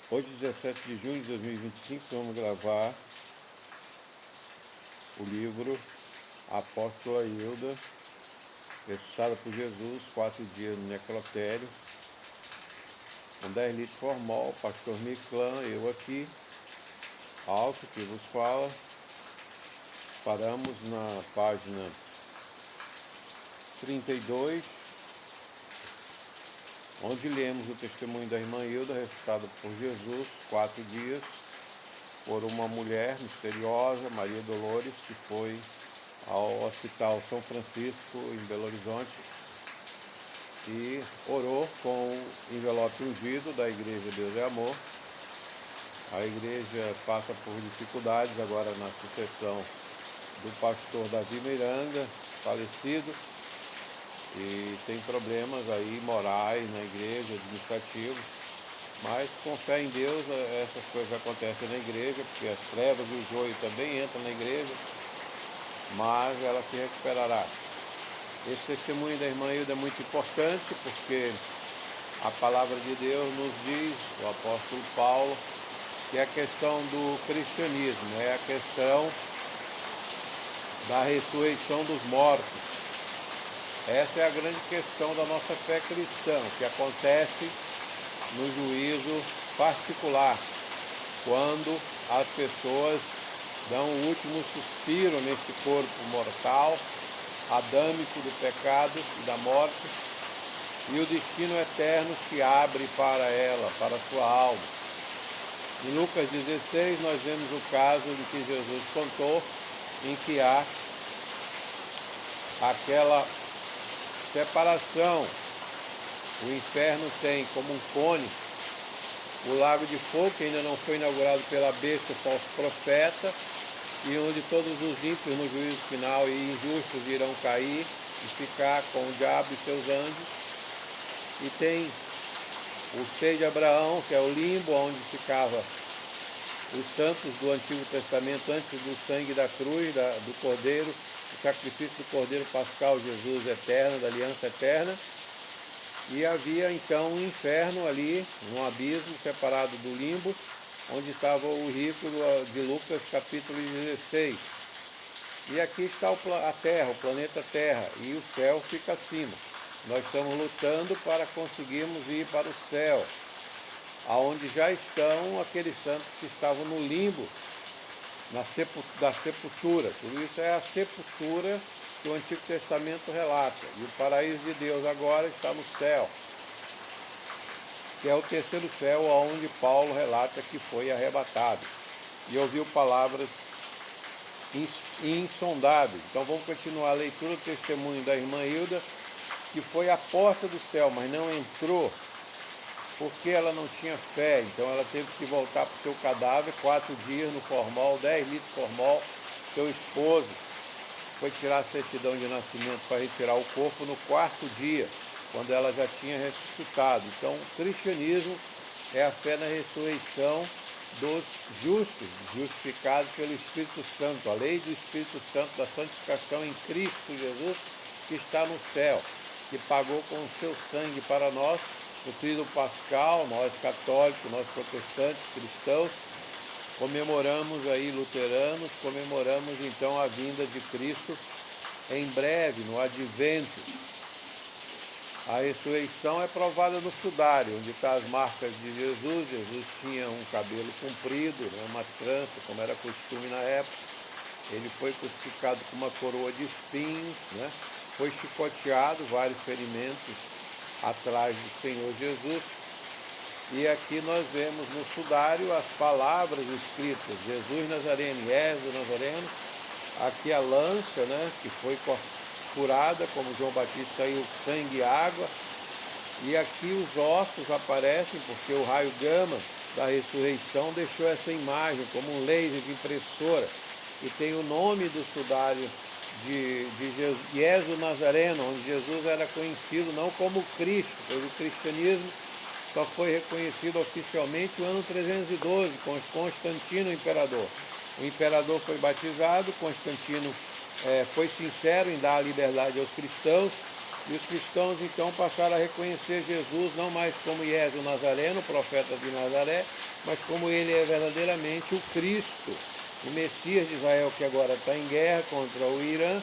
Hoje, 17 de junho de 2025, vamos gravar o livro Apóstola Hilda, ressuscitada por Jesus, 4 dias no necrotério, com 10 litros formol, pastor Miclã, eu aqui, alto que vos fala. Paramos na página 32, onde lemos o testemunho da irmã Hilda, ressuscitada por Jesus, 4 dias, por uma mulher misteriosa, Maria Dolores, que foi ao Hospital São Francisco, em Belo Horizonte, e orou com o envelope ungido da Igreja Deus é Amor. A igreja passa por dificuldades agora na sucessão do pastor Davi Miranda, falecido, e tem problemas aí morais na igreja, administrativos, mas com fé em Deus essas coisas acontecem na igreja, porque as trevas e o joio também entram na igreja, mas ela se recuperará. Esse testemunho da irmã Hilda é muito importante, porque a palavra de Deus nos diz, o apóstolo Paulo, que é a questão do cristianismo, é a questão da ressurreição dos mortos. Essa é a grande questão da nossa fé cristã, que acontece no juízo particular, quando as pessoas dão o último suspiro nesse corpo mortal, adâmico do pecado e da morte, e o destino eterno se abre para ela, para a sua alma. Em Lucas 16, nós vemos o caso de que Jesus contou, em que há aquela separação. O inferno tem como um cone o lago de fogo, que ainda não foi inaugurado pela besta, o falso profeta, e onde todos os ímpios no juízo final e injustos irão cair e ficar com o diabo e seus anjos. E tem o seio de Abraão, que é o limbo, onde ficava os santos do Antigo Testamento antes do sangue da cruz, do Cordeiro, o sacrifício do Cordeiro Pascal, Jesus eterno, da aliança eterna. E havia então um inferno ali, um abismo separado do limbo, onde estava o rico de Lucas capítulo 16. E aqui está a Terra, o planeta Terra, e o céu fica acima. Nós estamos lutando para conseguirmos ir para o céu, aonde já estão aqueles santos que estavam no limbo, da sepultura. Tudo isso é a sepultura que o Antigo Testamento relata. E o paraíso de Deus agora está no céu, que é o terceiro céu, onde Paulo relata que foi arrebatado e ouviu palavras insondáveis. Então vamos continuar a leitura do testemunho da irmã Hilda, que foi à porta do céu, mas não entrou, porque ela não tinha fé. Então ela teve que voltar para o seu cadáver, 4 dias no formol, 10 litros de formol. Seu esposo foi tirar a certidão de nascimento para retirar o corpo no 4º dia, quando ela já tinha ressuscitado. Então o cristianismo é a fé na ressurreição dos justos, justificados pelo Espírito Santo, a lei do Espírito Santo da santificação em Cristo Jesus, que está no céu, que pagou com o seu sangue para nós, no tríduo pascal. Nós católicos, nós protestantes, cristãos, comemoramos aí, luteranos, comemoramos então a vinda de Cristo em breve, no advento. A ressurreição é provada no sudário, onde estão as marcas de Jesus. Jesus tinha um cabelo comprido, né, uma trança, como era costume na época. Ele foi crucificado com uma coroa de espinhos, né? Foi chicoteado, vários ferimentos atrás do Senhor Jesus. E aqui nós vemos no sudário as palavras escritas: Jesus Nazareno, Jesus Nazareno. Aqui a lança, né, que foi furada, como João Batista, saiu sangue e água. E aqui os ossos aparecem, porque o raio gama da ressurreição deixou essa imagem como um laser de impressora. E tem o nome do sudário de Jesus Nazareno, onde Jesus era conhecido não como Cristo, pois o cristianismo só foi reconhecido oficialmente no ano 312, com Constantino, o imperador. O imperador foi batizado, Constantino foi sincero em dar a liberdade aos cristãos, E os cristãos então passaram a reconhecer Jesus não mais como Jesus Nazareno, profeta de Nazaré, mas como ele é verdadeiramente o Cristo, o Messias de Israel, que agora está em guerra contra o Irã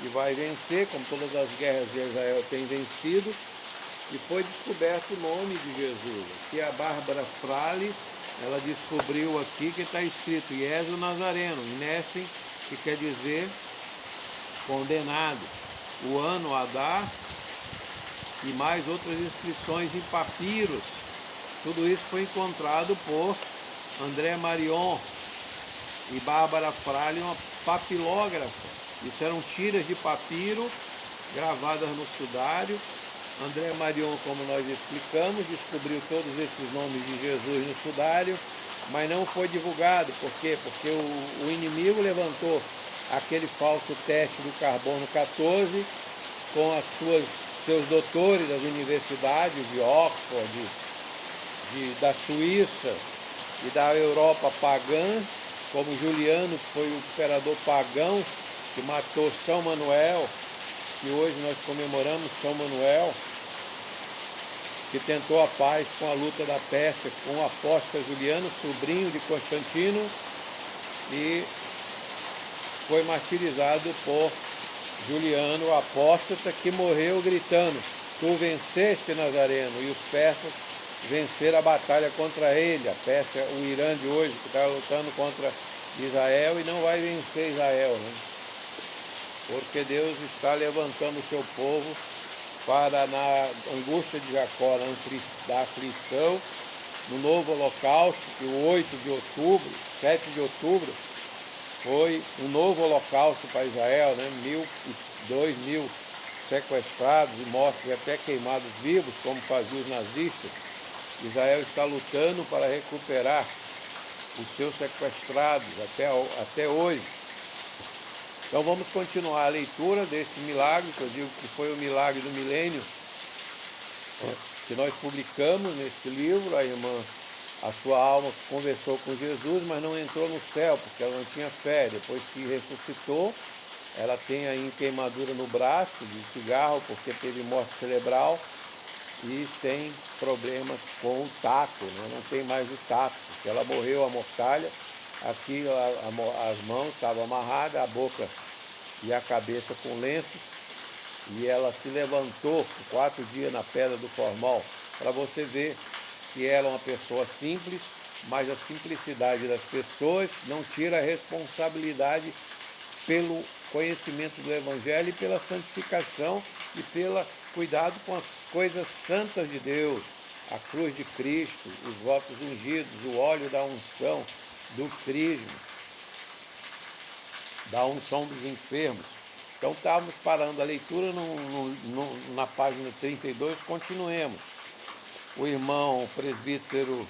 e vai vencer, como todas as guerras de Israel têm vencido. E foi descoberto o nome de Jesus. Aqui a Bárbara Frale, ela descobriu aqui que está escrito Jesus Nazareno, Inésim, que quer dizer condenado. O ano Adar e mais outras inscrições em papiros. Tudo isso foi encontrado por André Marion e Bárbara Frale, uma papilógrafa. Isso eram tiras de papiro gravadas no sudário. André Marion, como nós explicamos, descobriu todos esses nomes de Jesus no sudário, mas não foi divulgado. Por quê? Porque o inimigo levantou aquele falso teste do carbono 14 com seus doutores das universidades de Oxford, da Suíça e da Europa pagã, como Juliano, que foi o imperador pagão que matou São Manuel, que hoje nós comemoramos São Manuel, que tentou a paz com a luta da Pérsia, com o apóstolo Juliano, sobrinho de Constantino, e foi martirizado por Juliano, o apóstata, que morreu gritando: tu venceste, Nazareno, e os persas venceram a batalha contra ele. A Pérsia, o Irã de hoje, que está lutando contra Israel e não vai vencer Israel, né? Porque Deus está levantando o seu povo para, na angústia de Jacó, da aflição, no novo holocausto, que o 8 de outubro, 7 de outubro, foi um novo holocausto para Israel, né? 2.000 sequestrados e mortos e até queimados vivos, como faziam os nazistas. Israel está lutando para recuperar os seus sequestrados até hoje. Então vamos continuar a leitura desse milagre, que eu digo que foi o milagre do milênio, que nós publicamos nesse livro. A irmã, a sua alma conversou com Jesus, mas não entrou no céu, porque ela não tinha fé. Depois que ressuscitou, ela tem aí queimadura no braço de cigarro, porque teve morte cerebral, e tem problemas com o tato, né? Não tem mais o tato, porque ela morreu a mortalha. Aqui as mãos estavam amarradas, a boca e a cabeça com lenço, e ela se levantou por 4 dias na Pedra do Formol, para você ver que ela é uma pessoa simples, mas a simplicidade das pessoas não tira a responsabilidade pelo conhecimento do Evangelho e pela santificação e pelo cuidado com as coisas santas de Deus, a cruz de Cristo, os votos ungidos, o óleo da unção, do crisma, da unção dos enfermos. Então estávamos parando a leitura na página 32, continuemos. O irmão presbítero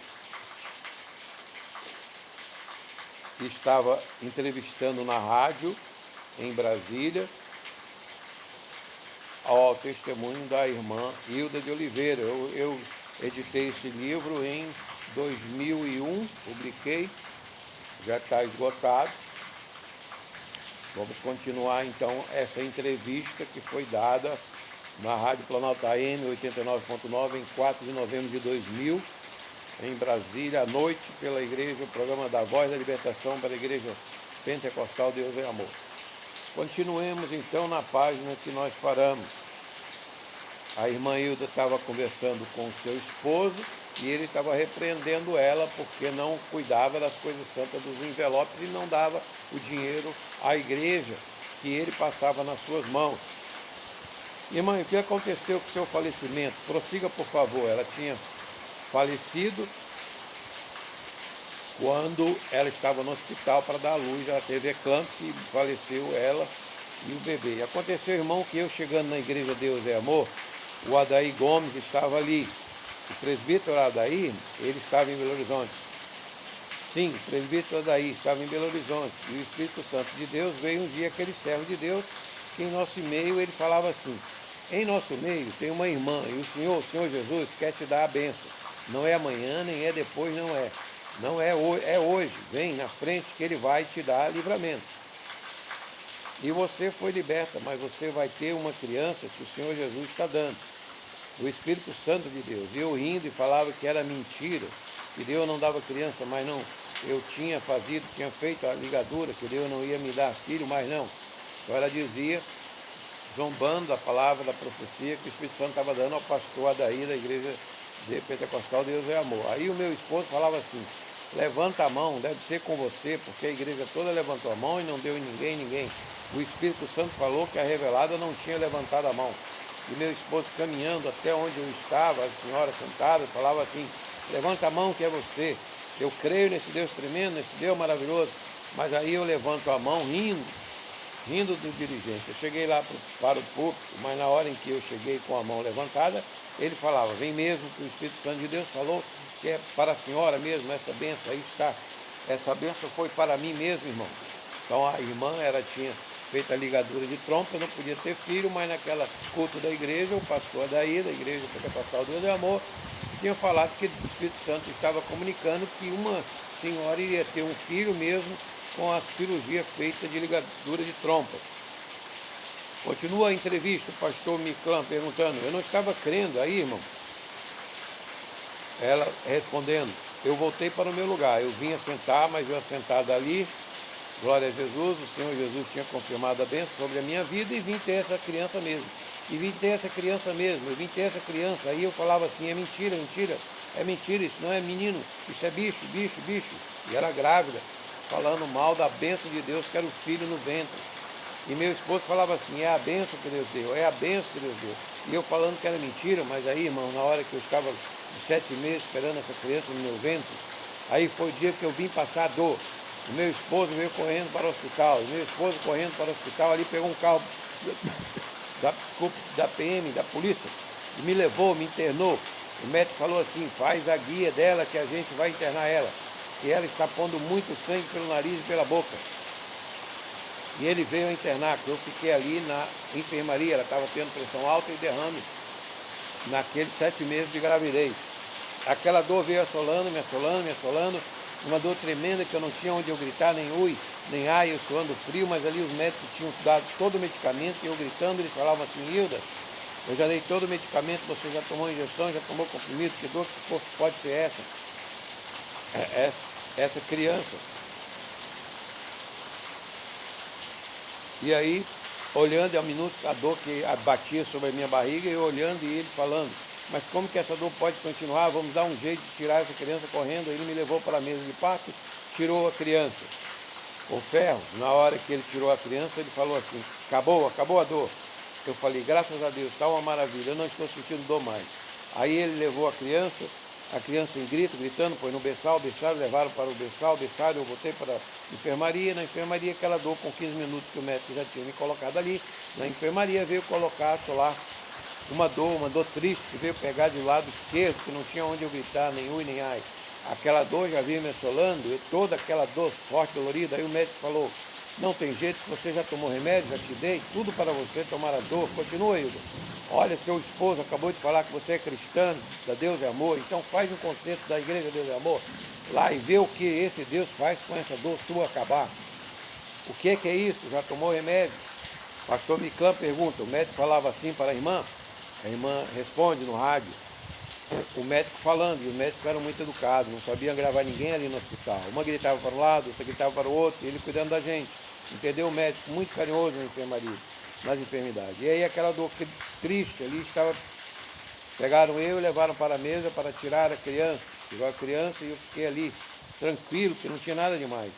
que estava entrevistando na rádio em Brasília ao testemunho da irmã Hilda de Oliveira. Eu editei esse livro em 2001, publiquei, já está esgotado. Vamos continuar então essa entrevista que foi dada na Rádio Planalto AM 89.9 em 4 de novembro de 2000, em Brasília, à noite, pela igreja, o programa da Voz da Libertação para a Igreja Pentecostal Deus é Amor. Continuemos então na página que nós paramos. A irmã Hilda estava conversando com o seu esposo e ele estava repreendendo ela porque não cuidava das coisas santas dos envelopes e não dava o dinheiro à igreja que ele passava nas suas mãos. Irmã, o que aconteceu com o seu falecimento? Prossiga, por favor. Ela tinha falecido quando ela estava no hospital para dar à luz. Ela teve eclâmpsia e faleceu ela e o bebê. E aconteceu, irmão, que eu chegando na igreja Deus é Amor, o Adaí Gomes estava ali. O presbítero Adaí, ele estava em Belo Horizonte. Sim, o presbítero Adaí estava em Belo Horizonte. E o Espírito Santo de Deus veio um dia, aquele servo de Deus, que em nosso meio ele falava assim: em nosso meio tem uma irmã, e o Senhor Jesus, quer te dar a bênção. Não é amanhã, nem é depois, não é. Não é hoje, é hoje. Vem na frente que ele vai te dar livramento. E você foi liberta, mas você vai ter uma criança que o Senhor Jesus está dando. O Espírito Santo de Deus. E eu rindo e falava que era mentira, que Deus não dava criança, mas não. Eu tinha feito a ligadura, que Deus não ia me dar filho, mas não. Então ela dizia, zombando da palavra, da profecia, que o Espírito Santo estava dando ao pastor Adair da igreja de Pentecostal Deus é Amor. Aí o meu esposo falava assim, levanta a mão, deve ser com você, porque a igreja toda levantou a mão e não deu em ninguém. O Espírito Santo falou que a revelada não tinha levantado a mão. E meu esposo caminhando até onde eu estava, a senhora sentada, falava assim, levanta a mão que é você. Eu creio nesse Deus tremendo, nesse Deus maravilhoso. Mas aí eu levanto a mão rindo do dirigente. Eu cheguei lá para o púlpito, mas na hora em que eu cheguei com a mão levantada, ele falava, vem mesmo que o Espírito Santo de Deus falou que é para a senhora mesmo, essa bênção, aí está. Essa bênção foi para mim mesmo, irmão. Então a irmã, tinha feito a ligadura de trompa, não podia ter filho, mas naquela culto da igreja, o pastor Adair, da igreja Pentecostal Deus é Amor, tinha falado que o Espírito Santo estava comunicando que uma senhora iria ter um filho mesmo com a cirurgia feita de ligadura de trompa. Continua a entrevista, o pastor Miclã perguntando, eu não estava crendo aí, irmão. Ela respondendo, eu voltei para o meu lugar, eu vinha sentar, mas eu assentado ali, glória a Jesus, o Senhor Jesus tinha confirmado a bênção sobre a minha vida e vim ter essa criança mesmo. E vim ter essa criança mesmo, eu vim ter essa criança. Aí eu falava assim, é mentira, isso não é menino, isso é bicho. E era grávida, falando mal da bênção de Deus, que era o filho no ventre. E meu esposo falava assim, é a bênção que Deus deu, é a bênção que Deus deu. E eu falando que era mentira, mas aí, irmão, na hora que eu estava de 7 meses esperando essa criança no meu ventre, aí foi o dia que eu vim passar dor. O meu esposo veio correndo para o hospital, ali pegou um carro da PM, da polícia, e me levou, me internou. O médico falou assim, faz a guia dela que a gente vai internar ela. E ela está pondo muito sangue pelo nariz e pela boca. E ele veio a internar, que eu fiquei ali na enfermaria, ela estava tendo pressão alta e derrame naqueles 7 meses de gravidez. Aquela dor veio me assolando, uma dor tremenda que eu não tinha onde eu gritar, nem ui, nem ai, eu suando frio, mas ali os médicos tinham dado todo o medicamento e eu gritando, eles falavam assim, Hilda, eu já dei todo o medicamento, você já tomou injeção, já tomou comprimido, que dor que pode ser essa? Essa criança. E aí, olhando ao minuto a dor que batia sobre a minha barriga, eu olhando e ele falando, mas como que essa dor pode continuar? Vamos dar um jeito de tirar essa criança correndo. Ele me levou para a mesa de parto, tirou a criança. O ferro, na hora que ele tirou a criança, ele falou assim, acabou a dor. Eu falei, graças a Deus, está uma maravilha, eu não estou sentindo dor mais. Aí ele levou a criança em gritando, foi no berçário, levaram para o berçário, eu voltei para a enfermaria, na enfermaria aquela dor com 15 minutos que o médico já tinha me colocado ali, na enfermaria veio colocar lá uma dor triste, que veio pegar de lado esquerdo, que não tinha onde eu gritar, nem ui, nem ai. Aquela dor já vinha me assolando, e toda aquela dor forte, dolorida, aí o médico falou, não tem jeito, você já tomou remédio, já te dei, tudo para você tomar a dor, continua, Hilda. Olha, seu esposo acabou de falar que você é cristão, da Deus é Amor, então faz um concerto da igreja Deus é Amor, lá e vê o que esse Deus faz com essa dor sua acabar. O que é isso? Já tomou remédio? Pastor Miclã pergunta, o médico falava assim para a irmã responde no rádio, o médico falando, e os médicos eram muito educados, não sabiam gravar ninguém ali no hospital. Uma gritava para um lado, outra gritava para o outro, e ele cuidando da gente. Entendeu? O médico muito carinhoso na enfermaria, nas enfermidades. E aí aquela dor triste ali estava. Pegaram eu e levaram para a mesa para tirar a criança. Tirou a criança e eu fiquei ali, tranquilo, que não tinha nada demais.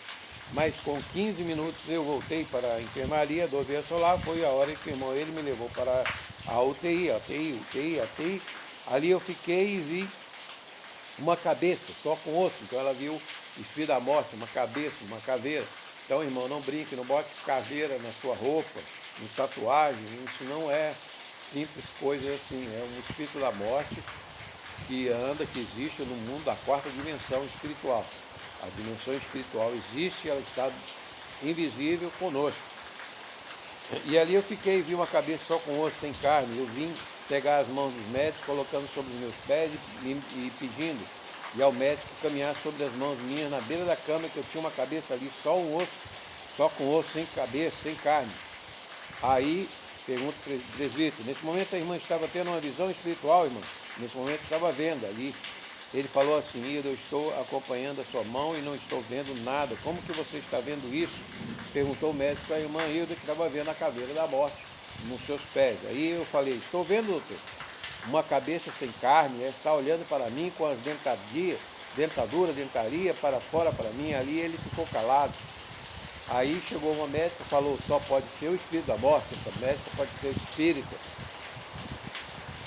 Mas com 15 minutos eu voltei para a enfermaria, a dor veio solar, foi a hora que o irmão ele me levou para a UTI. Ali eu fiquei e vi uma cabeça, só com osso. Então ela viu o espírito da morte, uma cabeça, uma caveira. Então, irmão, não brinque, não bote caveira na sua roupa, em tatuagem, isso não é simples coisa assim. É um espírito da morte que existe no mundo da 4ª dimensão espiritual. A dimensão espiritual existe, ela está invisível conosco. E ali eu fiquei, vi uma cabeça só com osso, sem carne. Eu vim pegar as mãos dos médicos, colocando sobre os meus pés e pedindo. E ao médico caminhar sobre as mãos minhas, na beira da cama, que eu tinha uma cabeça ali, só um osso, só com osso, sem cabeça, sem carne. Aí, pergunta o presbítero, nesse momento a irmã estava tendo uma visão espiritual, irmã? Nesse momento estava vendo ali. Ele falou assim, Hilda, eu estou acompanhando a sua mão e não estou vendo nada. Como que você está vendo isso? Perguntou o médico à irmã Hilda, que estava vendo a caveira da morte nos seus pés. Aí eu falei, estou vendo, doutor, uma cabeça sem carne, está olhando para mim com as dentaria para fora para mim. Ali ele ficou calado. Aí chegou uma médica e falou, só pode ser o espírito da morte, essa médica pode ser espírita.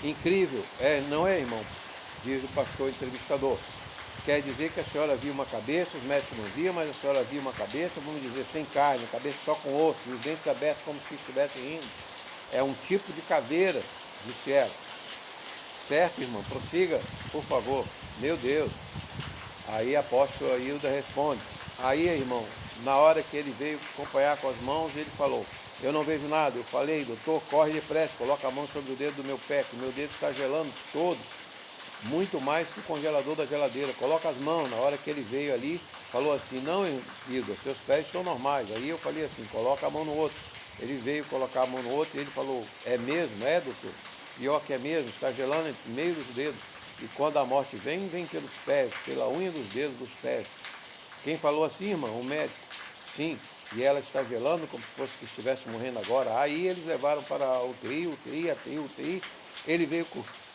Incrível, não é, irmão? Diz o pastor entrevistador. Quer dizer que a senhora viu uma cabeça, os médicos não viam, mas a senhora viu uma cabeça, vamos dizer, sem carne, a cabeça só com osso, e os dentes abertos como se estivessem rindo. É um tipo de caveira, disse ela. Certo, irmão? Prossiga, por favor. Meu Deus. Aí a apóstola Hilda responde. Aí, irmão, na hora que ele veio acompanhar com as mãos, ele falou, eu não vejo nada. Eu falei, doutor, corre depressa, coloca a mão sobre o dedo do meu pé, que o meu dedo está gelando todo, muito mais que o congelador da geladeira. Coloca as mãos. Na hora que ele veio ali, falou assim, não, Hilda, seus pés estão normais. Aí eu falei assim, coloca a mão no outro. Ele veio colocar a mão no outro e ele falou, é mesmo? É, doutor? Pior que é mesmo, está gelando entre meio dos dedos. E quando a morte vem, vem pelos pés, pela unha dos dedos dos pés. Quem falou assim, irmão? O médico. Sim. E ela está gelando como se fosse que estivesse morrendo agora. Aí eles levaram para a UTI. Ele veio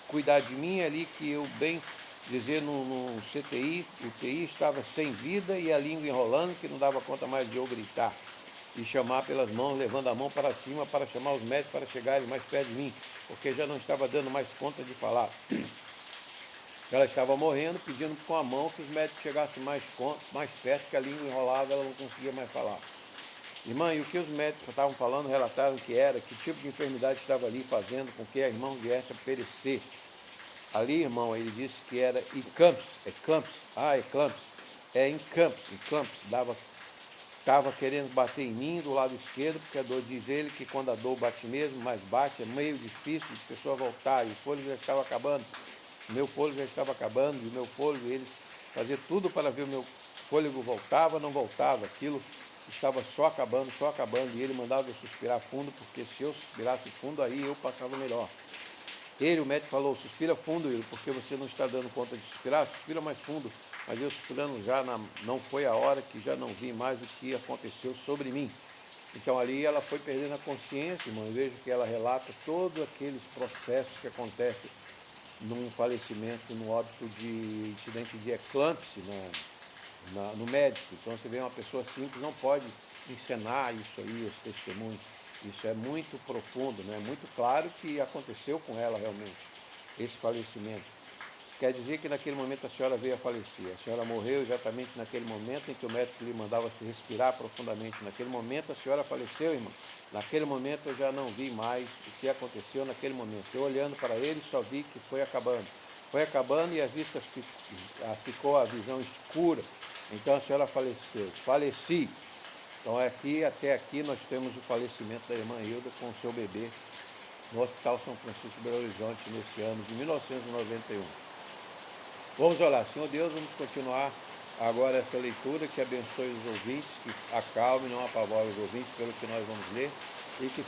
cuidar de mim ali, que eu bem dizer no CTI, UTI estava sem vida e a língua enrolando, que não dava conta mais de eu gritar. E chamar pelas mãos, levando a mão para cima para chamar os médicos para chegarem mais perto de mim, porque já não estava dando mais conta de falar. Ela estava morrendo, pedindo com a mão que os médicos chegassem mais perto, que a língua enrolava, ela não conseguia mais falar. Irmã, e o que os médicos estavam falando, relataram que era, que tipo de enfermidade estava ali fazendo com que a irmã viesse a perecer. Ali, irmão, ele disse que era eclampsia, estava querendo bater em mim do lado esquerdo, porque a dor, diz ele, que quando a dor bate mesmo, mas bate, é meio difícil de pessoa voltar, e o fôlego já estava acabando. Meu fôlego já estava acabando, e o meu fôlego, ele fazia tudo para ver o meu fôlego voltava, não voltava, aquilo estava só acabando, e ele mandava eu suspirar fundo, porque se eu suspirasse fundo, aí eu passava melhor. Ele, o médico, falou, suspira fundo, Will, porque você não está dando conta de suspirar, suspira mais fundo. Mas eu suspirando já, não foi a hora que já não vi mais o que aconteceu sobre mim. Então ali ela foi perdendo a consciência, irmão. Eu vejo que ela relata todos aqueles processos que acontecem num falecimento, no óbito de incidente de eclâmpsia no médico. Então você vê uma pessoa simples, não pode encenar isso aí, esse testemunho. Isso é muito profundo, né? Muito claro que aconteceu com ela realmente, esse falecimento. Quer dizer que naquele momento a senhora veio a falecer. A senhora morreu exatamente naquele momento em que o médico lhe mandava se respirar profundamente. Naquele momento a senhora faleceu, irmão. Naquele momento eu já não vi mais o que aconteceu naquele momento. Eu olhando para ele só vi que foi acabando. Foi acabando e as vistas ficou a visão escura. Então a senhora faleceu. Faleci. Então até aqui nós temos o falecimento da irmã Hilda com o seu bebê no Hospital São Francisco de Belo Horizonte nesse ano de 1991. Vamos orar. Senhor Deus, vamos continuar agora essa leitura, que abençoe os ouvintes, que acalme, não apavore os ouvintes pelo que nós vamos ler, e que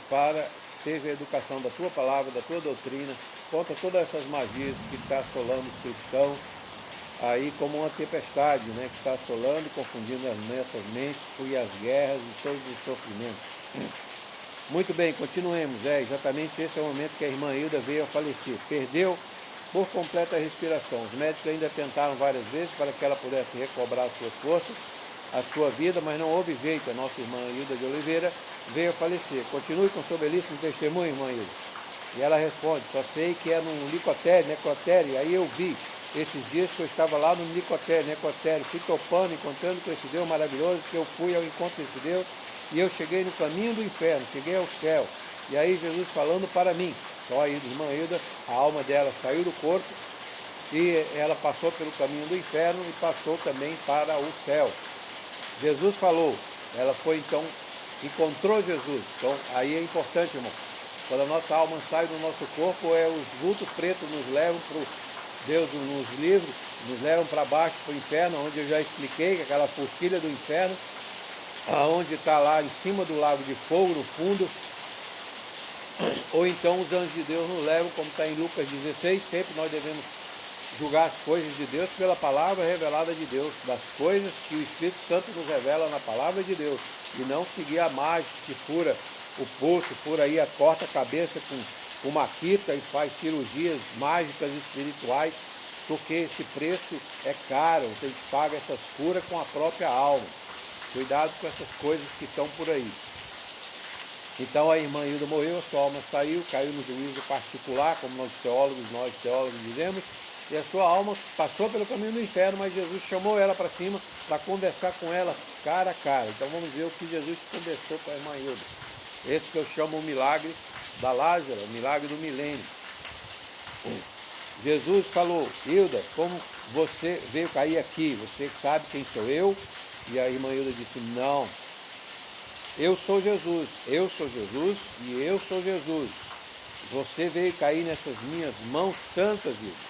seja a educação da tua palavra, da tua doutrina, contra todas essas magias que está assolando os cristãos, aí como uma tempestade, né, que está assolando e confundindo nessas mentes e as guerras e todos os sofrimentos. Muito bem, continuemos. Exatamente esse é o momento que a irmã Hilda veio a falecer. Perdeu por completa a respiração. Os médicos ainda tentaram várias vezes para que ela pudesse recobrar as suas forças, a sua vida, mas não houve jeito. A nossa irmã Hilda de Oliveira veio a falecer. Continue com o seu belíssimo testemunho, irmã Hilda. E ela responde, só sei que é num necrotério. Aí eu vi esses dias que eu estava lá no necrotério, fui topando, encontrando com esse Deus maravilhoso, que eu fui ao encontro desse Deus, e eu cheguei no caminho do inferno, cheguei ao céu. E aí Jesus falando para mim, só a irmã Hilda, a alma dela saiu do corpo, e ela passou pelo caminho do inferno e passou também para o céu. Jesus falou, ela foi então, encontrou Jesus. Então aí é importante, irmão, quando a nossa alma sai do nosso corpo, os vultos pretos nos levam para o Deus nos livros, nos levam para baixo, para o inferno, onde eu já expliquei, que aquela forquilha do inferno, aonde está lá em cima do lago de fogo, no fundo, ou então os anjos de Deus nos levam, como está em Lucas 16, sempre nós devemos julgar as coisas de Deus pela palavra revelada de Deus, das coisas que o Espírito Santo nos revela na palavra de Deus, e não seguir a mágica que fura o pulso, fura aí, corta a cabeça com uma quita e faz cirurgias mágicas espirituais, porque esse preço é caro, você paga essas curas com a própria alma. Cuidado com essas coisas que estão por aí. Então a irmã Hilda morreu, a sua alma saiu, caiu no juízo particular, como nós teólogos dizemos, e a sua alma passou pelo caminho do inferno, mas Jesus chamou ela para cima para conversar com ela cara a cara. Então vamos ver o que Jesus conversou com a irmã Hilda. Esse que eu chamo o milagre da Lázara, o milagre do milênio. Jesus falou: Hilda, como você veio cair aqui? Você sabe quem sou eu? E a irmã Hilda disse: não, eu sou Jesus e eu sou Jesus. Você veio cair nessas minhas mãos santas, Hilda.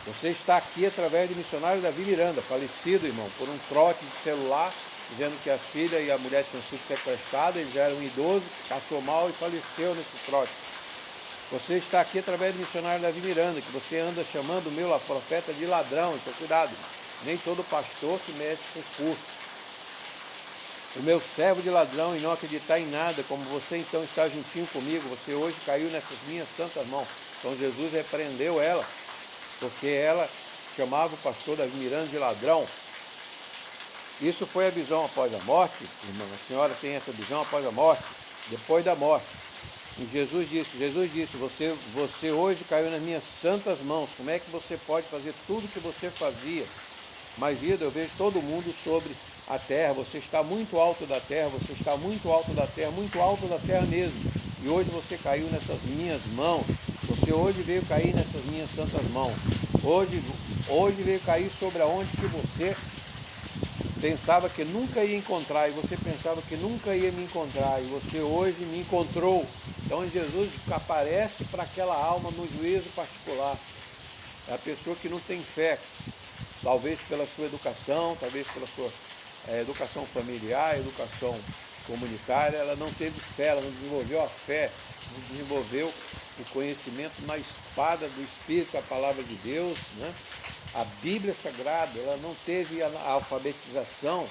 Você está aqui através do missionário Davi Miranda, falecido, irmão, por um trote de celular, dizendo que a filha e a mulher tinham sido sequestradas, ele já era um idoso, passou mal e faleceu nesse trote. Você está aqui através do missionário Davi Miranda, que você anda chamando o meu profeta de ladrão. Então cuidado, nem todo pastor se mete com curso. O meu servo de ladrão e não acreditar em nada, como você então está juntinho comigo, você hoje caiu nessas minhas santas mãos. Então Jesus repreendeu ela, porque ela chamava o pastor Davi Miranda de ladrão. Isso foi a visão após a morte, irmã. A senhora tem essa visão após a morte, depois da morte. E Jesus disse, você hoje caiu nas minhas santas mãos. Como é que você pode fazer tudo o que você fazia? Mas, Hilda, eu vejo todo mundo sobre a terra. Você está muito alto da terra, você está muito alto da terra, muito alto da terra mesmo. E hoje você caiu nessas minhas mãos. Você hoje veio cair nessas minhas santas mãos. Hoje veio cair sobre aonde que você pensava que nunca ia encontrar, e você pensava que nunca ia me encontrar, e você hoje me encontrou. Então Jesus aparece para aquela alma no juízo particular. É a pessoa que não tem fé, talvez pela sua educação, talvez pela sua educação familiar, educação comunitária, ela não teve fé, ela não desenvolveu a fé, não desenvolveu o conhecimento na espada do Espírito, a palavra de Deus, né? A Bíblia Sagrada, ela não teve a alfabetização,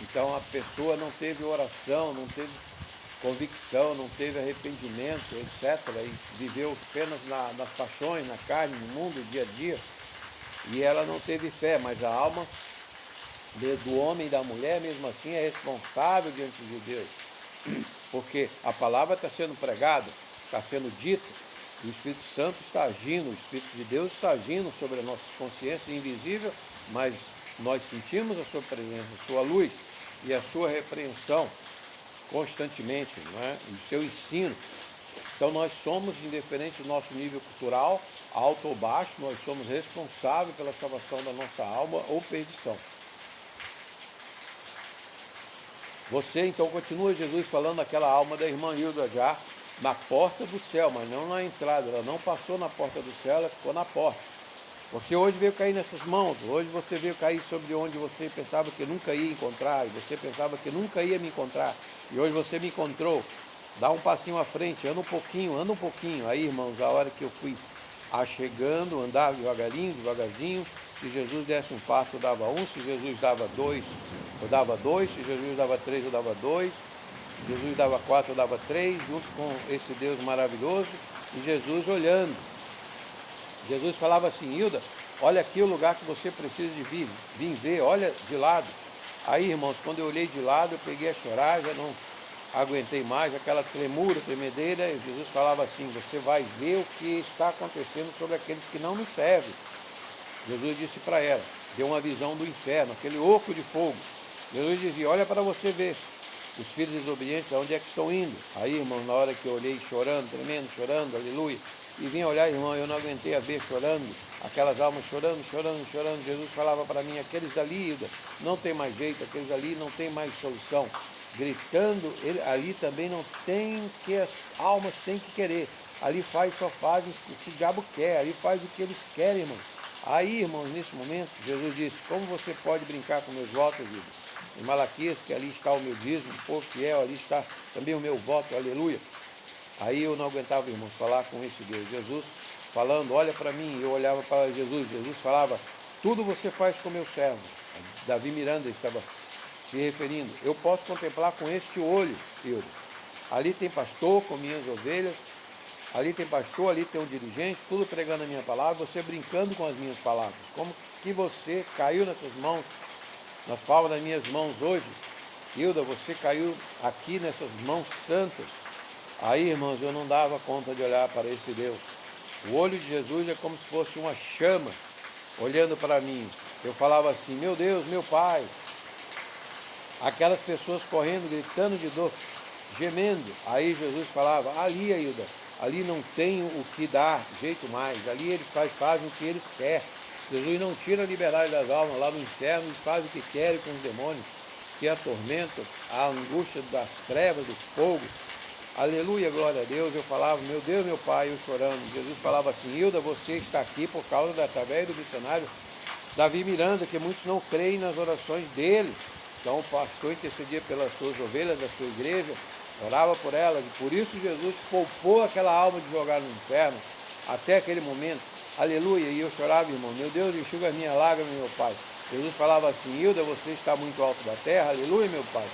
então a pessoa não teve oração, não teve convicção, não teve arrependimento, etc. E viveu apenas nas paixões, na carne, no mundo, dia a dia, e ela não teve fé, mas a alma do homem e da mulher, mesmo assim, é responsável diante de Deus, porque a palavra está sendo pregada, está sendo dita, o Espírito Santo está agindo, o Espírito de Deus está agindo sobre a nossa consciência invisível, mas nós sentimos a sua presença, a sua luz e a sua repreensão constantemente, não é? O seu ensino. Então nós somos, indiferente do nosso nível cultural, alto ou baixo, nós somos responsáveis pela salvação da nossa alma ou perdição. Você então continua Jesus falando daquela alma da irmã Hilda já na porta do céu, mas não na entrada. Ela não passou na porta do céu, ela ficou na porta. Você hoje veio cair nessas mãos, hoje você veio cair sobre onde você pensava que nunca ia encontrar, e você pensava que nunca ia me encontrar, e hoje você me encontrou. Dá um passinho à frente, anda um pouquinho. Aí, irmãos, a hora que eu fui chegando, andava devagarzinho, se Jesus desse um passo, eu dava um, se Jesus dava dois, eu dava dois, se Jesus dava três, eu dava dois, se Jesus dava quatro, eu dava três, junto com esse Deus maravilhoso, e Jesus olhando. Jesus falava assim: Hilda, olha aqui o lugar que você precisa de vir ver, olha de lado. Aí, irmãos, quando eu olhei de lado, eu peguei a chorar, já não aguentei mais, aquela tremedeira, e Jesus falava assim: você vai ver o que está acontecendo sobre aqueles que não me servem. Jesus disse para ela, deu uma visão do inferno, aquele oco de fogo. Jesus dizia: olha para você ver, os filhos desobedientes, aonde é que estão indo? Aí, irmão, na hora que eu olhei chorando, tremendo, chorando, aleluia, e vim olhar, irmão, eu não aguentei a ver chorando, aquelas almas chorando, Jesus falava para mim: aqueles ali, não tem mais jeito, aqueles ali não tem mais solução. Gritando, ali também não tem que, as almas têm que querer, ali só fazem o que o diabo quer, ali faz o que eles querem, irmão. Aí, irmãos, nesse momento, Jesus disse: como você pode brincar com meus votos, Hilda? Em Malaquias, que ali está o meu dízimo, o povo fiel, ali está também o meu voto, aleluia. Aí eu não aguentava, irmãos, falar com esse Deus. Jesus falando, olha para mim, eu olhava para Jesus. Jesus falava, tudo você faz com meu servo. Davi Miranda estava se referindo. Eu posso contemplar com este olho, Hilda. Ali tem pastor com minhas ovelhas, ali tem pastor, ali tem um dirigente, tudo pregando a minha palavra, você brincando com as minhas palavras. Como que você caiu nessas mãos, nas palmas das minhas mãos hoje? Hilda, você caiu aqui nessas mãos santas. Aí, irmãos, eu não dava conta de olhar para esse Deus. O olho de Jesus é como se fosse uma chama olhando para mim. Eu falava assim, meu Deus, meu Pai. Aquelas pessoas correndo, gritando de dor, gemendo. Aí Jesus falava, ali, Hilda, ali não tem o que dar jeito mais. Ali eles fazem o que eles querem. Jesus não tira a liberdade das almas lá no inferno, eles fazem o que querem com os demônios, que atormentam a angústia das trevas, do fogo. Aleluia, glória a Deus. Eu falava, meu Deus, meu Pai, eu chorando. Jesus falava assim, Hilda, você está aqui por causa da através do missionário Davi Miranda, que muitos não creem nas orações dele. Então o pastor intercedia pelas suas ovelhas da sua igreja, orava por elas, e por isso Jesus poupou aquela alma de jogar no inferno, até aquele momento. Aleluia, e eu chorava, irmão, meu Deus, enxuga as minhas lágrimas, meu Pai. Jesus falava assim, Hilda, você está muito alto da terra, aleluia, meu Pai.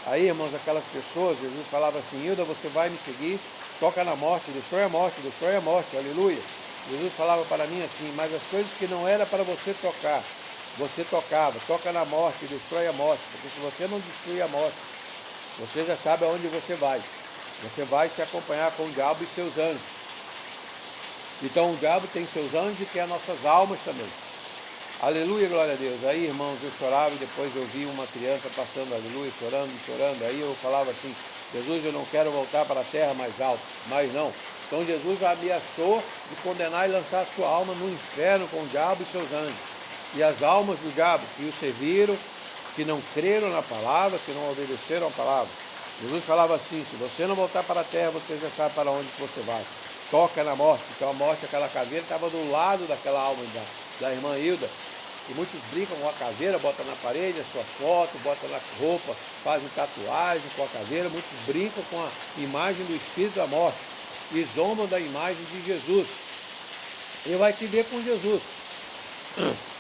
Aí, irmãos, aquelas pessoas, Jesus falava assim, Hilda, você vai me seguir, toca na morte, destrói a morte, aleluia. Jesus falava para mim assim, mas as coisas que não era para você tocar, você tocava, toca na morte, destrói a morte, porque se você não destruir a morte, você já sabe aonde você vai. Você vai se acompanhar com o diabo e seus anjos. Então o diabo tem seus anjos e tem as nossas almas também. Aleluia, glória a Deus. Aí, irmãos, eu chorava e depois eu vi uma criança passando, aleluia, chorando. Aí eu falava assim, Jesus, eu não quero voltar para a terra mais alta. Mas não. Então Jesus ameaçou de condenar e lançar a sua alma no inferno com o diabo e seus anjos. E as almas do diabo que o serviram, que não creram na palavra, que não obedeceram a palavra. Jesus falava assim, se você não voltar para a terra, você já sabe para onde você vai. Toca na morte. Então a morte, aquela caveira, estava do lado daquela alma da irmã Hilda. E muitos brincam com a caveira, botam na parede a sua foto, botam na roupa, fazem tatuagem com a caveira. Muitos brincam com a imagem do Espírito da morte e zombam da imagem de Jesus. E vai te ver com Jesus.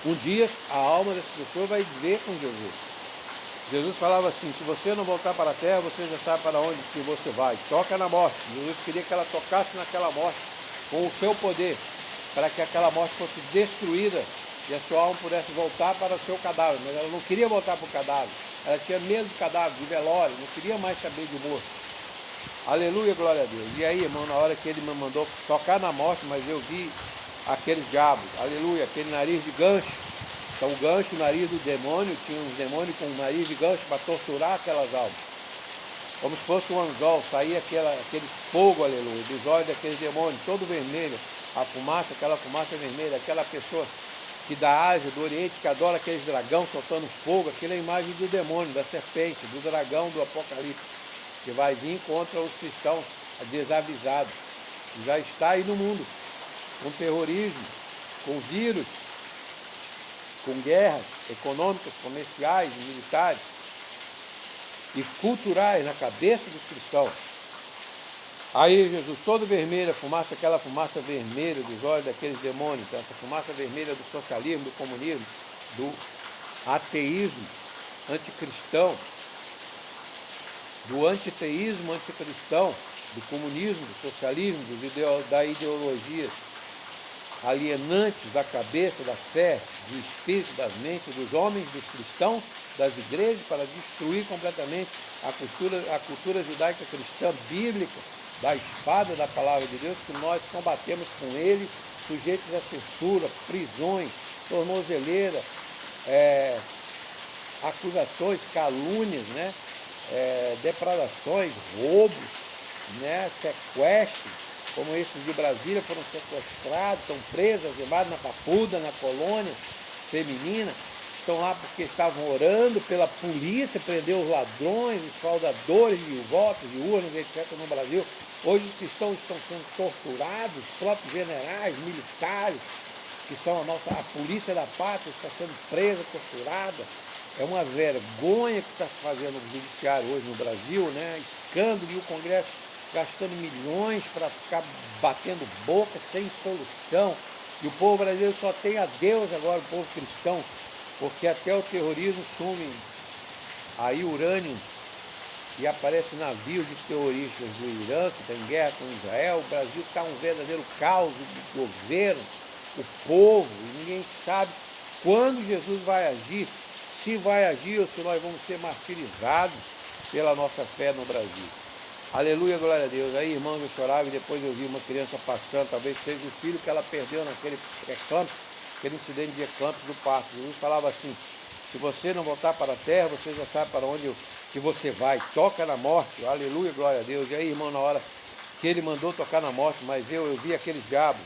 Um dia a alma dessa pessoa vai ver com Jesus. Jesus falava assim, se você não voltar para a terra, você já sabe para onde que você vai. Toca na morte. Jesus queria que ela tocasse naquela morte com o seu poder, para que aquela morte fosse destruída e a sua alma pudesse voltar para o seu cadáver. Mas ela não queria voltar para o cadáver. Ela tinha medo do cadáver, de velório, não queria mais saber de morto. Aleluia, glória a Deus. E aí, irmão, na hora que ele me mandou tocar na morte, mas eu vi aqueles diabos, aleluia, aquele nariz de gancho. Então o gancho, o nariz do demônio, tinha uns demônios com um nariz de gancho para torturar aquelas almas. Como se fosse um anzol, saía aquele fogo, aleluia, dos olhos daqueles demônios, todo vermelho, a fumaça, aquela fumaça vermelha, aquela pessoa que da Ásia, do Oriente, que adora aqueles dragão soltando fogo, aquela é a imagem do demônio, da serpente, do dragão do Apocalipse, que vai vir contra os cristãos desavisados, que já está aí no mundo, com terrorismo, com vírus, com guerras econômicas, comerciais, militares e culturais na cabeça dos cristãos. Aí Jesus, todo vermelho, aquela fumaça vermelha dos olhos daqueles demônios, essa fumaça vermelha do socialismo, do comunismo, do ateísmo anticristão, do antiteísmo anticristão, do comunismo, do socialismo, da ideologia alienantes da cabeça, da fé, do espírito, das mentes dos homens, dos cristãos, das igrejas, para destruir completamente a cultura judaica cristã bíblica, da espada da palavra de Deus, que nós combatemos com ele, sujeitos à censura, prisões, tornozeleira, acusações, calúnias, né? Depradações, roubos, né? Sequestros, como esses de Brasília, foram sequestrados, estão presos, levados na Papuda, na colônia feminina, estão lá porque estavam orando pela polícia, prender os ladrões, os fraudadores de votos, de urnas, etc. no Brasil. Hoje os cristãos estão sendo torturados, os próprios generais, militares, que são a polícia da pátria, está sendo presa, torturada. É uma vergonha que está se fazendo no judiciário hoje no Brasil, né? Escândalo, e o Congresso gastando milhões para ficar batendo boca sem solução. E o povo brasileiro só tem a Deus agora, o povo cristão, porque até o terrorismo sume aí urânio e aparece navios de terroristas do Irã, que está em guerra com Israel. O Brasil está um verdadeiro caos do governo, o povo, e ninguém sabe quando Jesus vai agir, se vai agir ou se nós vamos ser martirizados pela nossa fé no Brasil. Aleluia, glória a Deus. Aí, irmãos, eu chorava e depois eu vi uma criança passando, talvez seja o filho que ela perdeu naquele recâmpio, aquele incidente de recâmpio do parto. Jesus falava assim: se você não voltar para a terra, você já sabe para onde que você vai. Toca na morte. Aleluia, glória a Deus. E aí, irmão, na hora que ele mandou tocar na morte, mas eu vi aqueles diabos,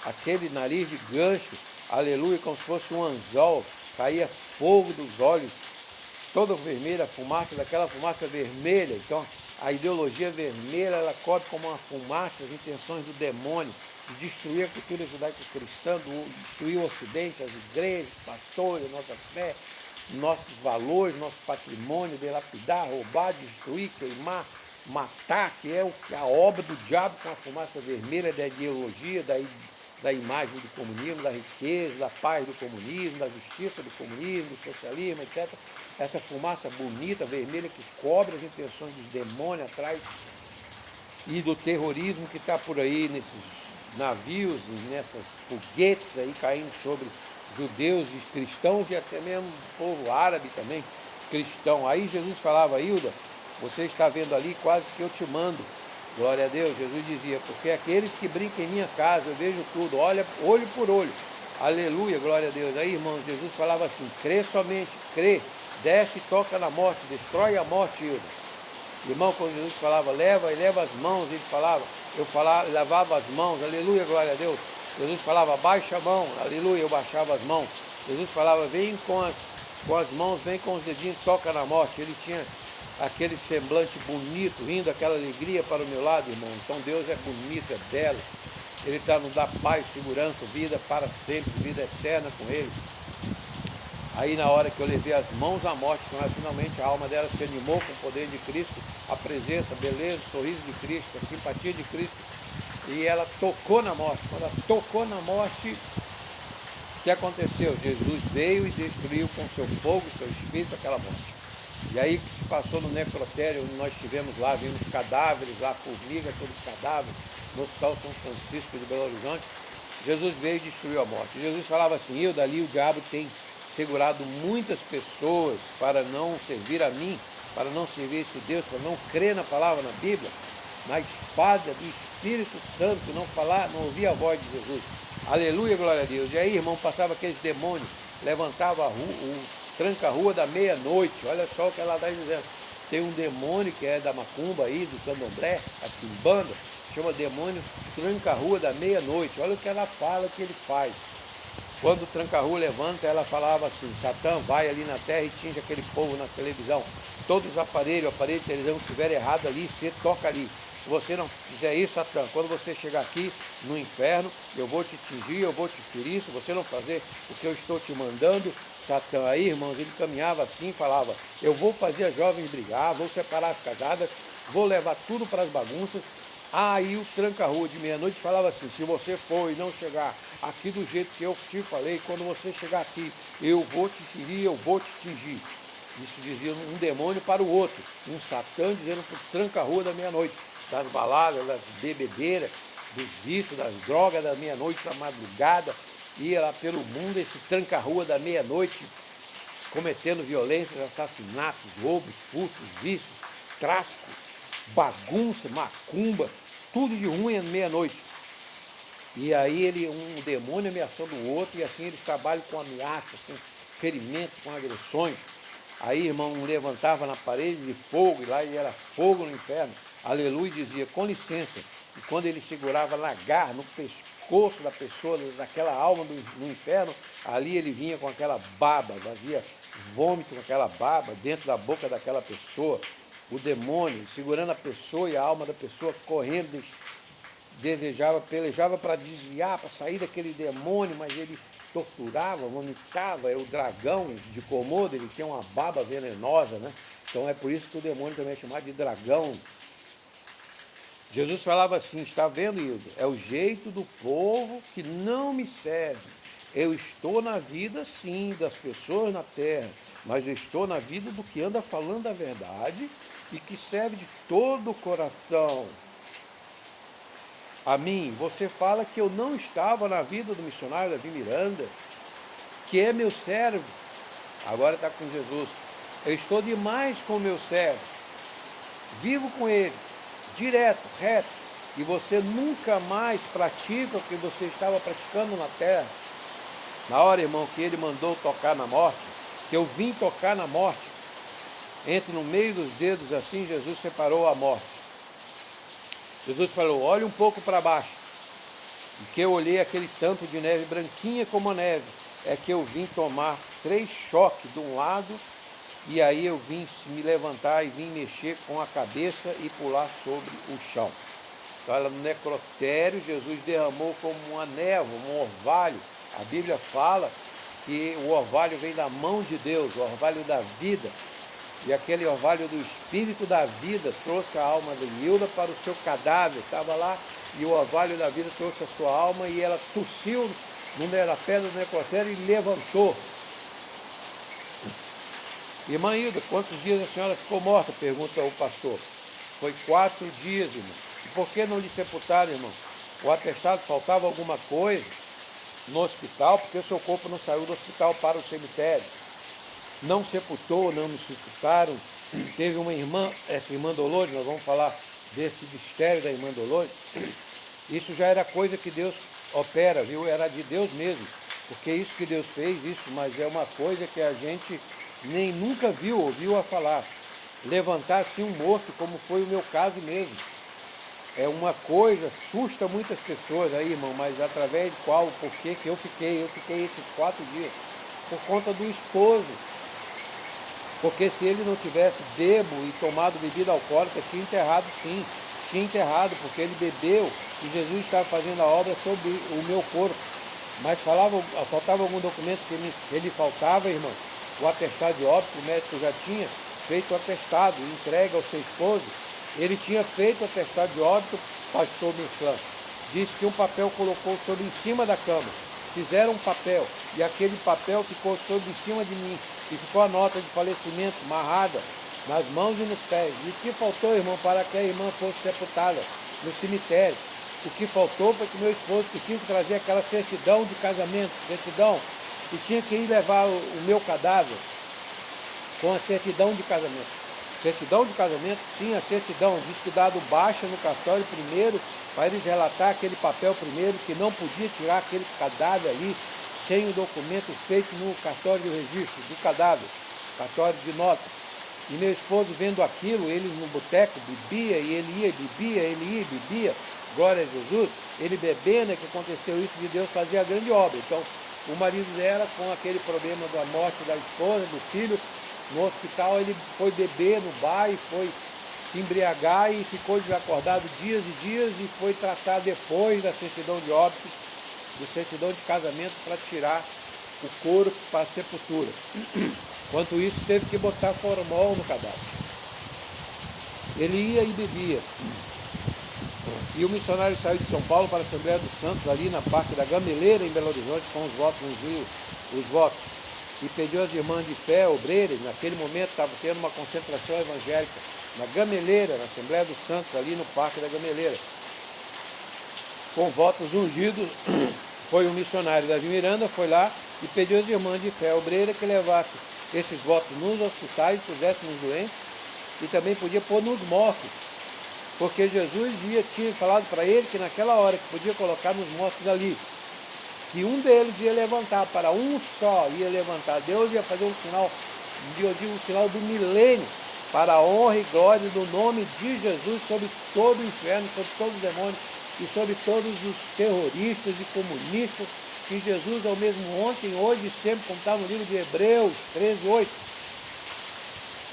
aquele nariz de gancho, aleluia, como se fosse um anzol, caía fogo dos olhos, toda vermelha, a fumaça, daquela fumaça vermelha. Então, a ideologia vermelha, ela cobre como uma fumaça as intenções do demônio de destruir a cultura judaico-cristã, destruir o Ocidente, as igrejas, pastores, nossa fé, nossos valores, nosso patrimônio, dilapidar, roubar, destruir, queimar, matar, que é a obra do diabo com a fumaça vermelha da ideologia, da imagem do comunismo, da riqueza, da paz do comunismo, da justiça do comunismo, do socialismo, etc. Essa fumaça bonita, vermelha, que cobre as intenções dos demônios atrás e do terrorismo que está por aí, nesses navios, nessas foguetes aí caindo sobre judeus e cristãos e até mesmo o povo árabe também, cristão. Aí Jesus falava: Hilda, você está vendo ali, quase que eu te mando. Glória a Deus. Jesus dizia: porque aqueles que brincam em minha casa, eu vejo tudo, olha, olho por olho. Aleluia, glória a Deus. Aí, irmãos, Jesus falava assim: crê somente, crê, desce e toca na morte, destrói a morte, Hilda. Irmão, quando Jesus falava, leva as mãos, ele falava, lavava as mãos, aleluia, glória a Deus. Jesus falava, baixa a mão, aleluia, eu baixava as mãos. Jesus falava, vem com as mãos, vem com os dedinhos, toca na morte. Ele tinha aquele semblante bonito, rindo, aquela alegria para o meu lado, irmão. Então Deus é bonito, é belo. Ele está nos dá paz, segurança, vida para sempre, vida eterna com Ele. Aí na hora que eu levei as mãos à morte, finalmente a alma dela se animou com o poder de Cristo, a presença, a beleza, o sorriso de Cristo, a simpatia de Cristo. E ela tocou na morte. Quando ela tocou na morte, o que aconteceu? Jesus veio e destruiu com seu fogo, seu espírito, aquela morte. E aí que se passou no necrotério, onde nós estivemos lá, vimos cadáveres lá, formigas, todos os cadáveres, no Hospital São Francisco de Belo Horizonte. Jesus veio e destruiu a morte. Jesus falava assim: eu dali o diabo tem segurado muitas pessoas para não servir a mim, para não servir esse Deus, para não crer na palavra, na Bíblia, na espada do Espírito Santo, não ouvir a voz de Jesus. Aleluia, glória a Deus. E aí, irmão, passava aqueles demônios, levantava o tranca-rua da meia-noite. Olha só o que ela está dizendo. Tem um demônio que é da macumba aí, do candomblé, aqui em Banda, chama demônio tranca-rua da meia-noite. Olha o que ela fala, o que ele faz. Quando o tranca-rua levanta, ela falava assim: Satã, vai ali na terra e tinge aquele povo na televisão. Todos os aparelhos, aparelho de televisão que estiver errado ali, você toca ali. Se você não fizer isso, Satã, quando você chegar aqui no inferno, eu vou te tingir, eu vou te ferir. Se você não fazer o que eu estou te mandando, Satã. Aí, irmãos, ele caminhava assim, falava: eu vou fazer as jovens brigar, vou separar as casadas, vou levar tudo para as bagunças. Aí o tranca-rua de meia-noite falava assim: se você for e não chegar aqui do jeito que eu te falei, quando você chegar aqui, eu vou te ferir, eu vou te tingir. Isso dizia um demônio para o outro, um Satã dizendo para o tranca-rua da meia-noite, das baladas, das bebedeiras, dos vícios, das drogas da meia-noite, da madrugada, ia lá pelo mundo esse tranca-rua da meia-noite, cometendo violências, assassinatos, roubos, furtos, vícios, tráfico, bagunça, macumba, tudo de ruim à meia-noite. E aí um demônio ameaçando o outro, e assim eles trabalham com ameaças, com ferimentos, com agressões. Aí, irmão, um levantava na parede de fogo, e lá e era fogo no inferno. Aleluia, e dizia, com licença. E quando ele segurava na garra, no pescoço da pessoa, daquela alma no inferno, ali ele vinha com aquela baba, fazia vômito com aquela baba dentro da boca daquela pessoa. O demônio segurando a pessoa e a alma da pessoa correndo, pelejava para desviar, para sair daquele demônio, mas ele torturava, vomitava. É o dragão de Komodo, ele tinha uma baba venenosa, né? Então é por isso que o demônio também é chamado de dragão. Jesus falava assim, está vendo, Hilda? É o jeito do povo que não me serve. Eu estou na vida, sim, das pessoas na terra, mas eu estou na vida do que anda falando a verdade e que serve de todo o coração a mim. Você fala que eu não estava na vida do missionário Davi Miranda, que é meu servo. Agora está com Jesus. Eu estou demais com o meu servo. Vivo com ele, direto, reto. E você nunca mais pratica o que você estava praticando na terra. Na hora, irmão, que ele mandou tocar na morte, que eu vim tocar na morte, entre no meio dos dedos assim, Jesus separou a morte. Jesus falou, olha um pouco para baixo. E que eu olhei aquele tanto de neve branquinha como a neve, é que eu vim tomar 3 choques de um lado, e aí eu vim me levantar e vim mexer com a cabeça e pular sobre o chão. Então, ela, no necrotério, Jesus derramou como uma névoa, um orvalho. A Bíblia fala que o orvalho vem da mão de Deus, o orvalho da vida. E aquele orvalho do Espírito da vida trouxe a alma de Hilda para o seu cadáver. Estava lá e o orvalho da vida trouxe a sua alma e ela tossiu na pedra do necrotério e levantou. Irmã Hilda, quantos dias a senhora ficou morta? Pergunta o pastor. Foi 4 dias, irmão. E por que não lhe sepultaram, irmão? O atestado, faltava alguma coisa no hospital, porque o seu corpo não saiu do hospital para o cemitério. Não sepultou, não me sepultaram. Teve uma irmã, essa irmã Dolores, nós vamos falar desse mistério da irmã Dolores. Isso já era coisa que Deus opera, viu? Era de Deus mesmo. Porque isso que Deus fez, isso, mas é uma coisa que a gente nem nunca viu, ouviu a falar. Levantar assim um morto, como foi o meu caso mesmo. É uma coisa, assusta muitas pessoas aí, irmão, mas através de qual, por que eu fiquei esses 4 dias. Por conta do esposo. Porque se ele não tivesse bebo e tomado bebida alcoólica, tinha enterrado sim. Tinha enterrado, porque ele bebeu e Jesus estava fazendo a obra sobre o meu corpo. Mas faltava algum documento que ele faltava, irmão. O atestado de óbito, o médico já tinha feito o atestado, entregue ao seu esposo. Ele tinha feito o atestado de óbito, pastor Mirflan. Disse que um papel colocou sobre em cima da cama. Fizeram um papel e aquele papel ficou sobre em cima de mim. E ficou a nota de falecimento amarrada nas mãos e nos pés. E o que faltou, irmão, para que a irmã fosse sepultada no cemitério? O que faltou foi que meu esposo tinha que trazer aquela certidão de casamento, certidão, e tinha que ir levar o meu cadáver com a certidão de casamento. Certidão de casamento, sim, a certidão, diz que dado baixa no cartório primeiro, para eles relatar aquele papel primeiro, que não podia tirar aquele cadáver ali, sem o documento feito no cartório de registro do cadáver, cartório de nota. E meu esposo vendo aquilo, ele no boteco bebia, e ele ia e bebia, glória a Jesus, ele bebendo, é que aconteceu isso de Deus fazer a grande obra. Então, o marido dela, com aquele problema da morte da esposa, do filho, no hospital ele foi beber no bar e foi se embriagar e ficou desacordado dias e dias e foi tratar depois da certidão de óbito, da certidão de casamento para tirar o corpo para a sepultura. Enquanto isso, teve que botar formol no cadáver. Ele ia e bebia. E o missionário saiu de São Paulo para a Assembleia dos Santos, ali na parte da Gameleira, em Belo Horizonte, com os votos nos rios, os votos. E pediu às irmãs de fé, obreiras, naquele momento estava tendo uma concentração evangélica, na Gameleira, na Assembleia dos Santos, ali no Parque da Gameleira. Com votos ungidos, foi o missionário Davi Miranda, foi lá e pediu às irmãs de fé, obreira, que levasse esses votos nos hospitais, pusesse nos doentes, e também podia pôr nos mortos. Porque Jesus tinha falado para ele que naquela hora que podia colocar nos mortos ali, que um deles ia levantar, para um só ia levantar. Deus ia fazer um sinal, eu digo, um sinal do milênio, para a honra e glória do nome de Jesus sobre todo o inferno, sobre todos os demônios e sobre todos os terroristas e comunistas, que Jesus é o mesmo ontem, hoje e sempre, como está no livro de Hebreus 13:8.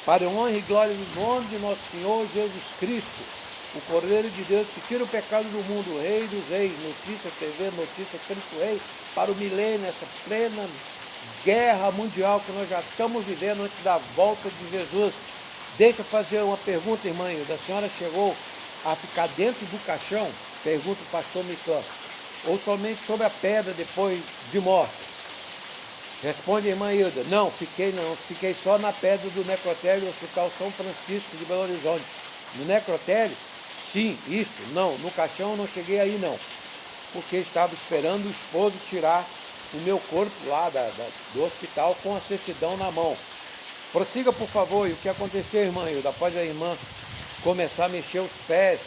Para a honra e glória do nome de nosso Senhor Jesus Cristo, o Cordeiro de Deus que tira o pecado do mundo, o Rei dos Reis, Notícia TV, Notícia Cristo Rei, para o milênio, essa plena guerra mundial que nós já estamos vivendo antes da volta de Jesus. Deixa eu fazer uma pergunta, irmã. A senhora chegou a ficar dentro do caixão? Pergunta o pastor Miclan. Ou somente sobre a pedra depois de morte? Responde a irmã Hilda. Não, fiquei só na pedra do necrotério do Hospital São Francisco de Belo Horizonte. No necrotério? Sim, isso, não. No caixão eu não cheguei aí não. Porque estava esperando o esposo tirar o meu corpo lá do hospital com a certidão na mão. Prossiga, por favor. E o que aconteceu, irmã Hilda? Após a irmã começar a mexer os pés,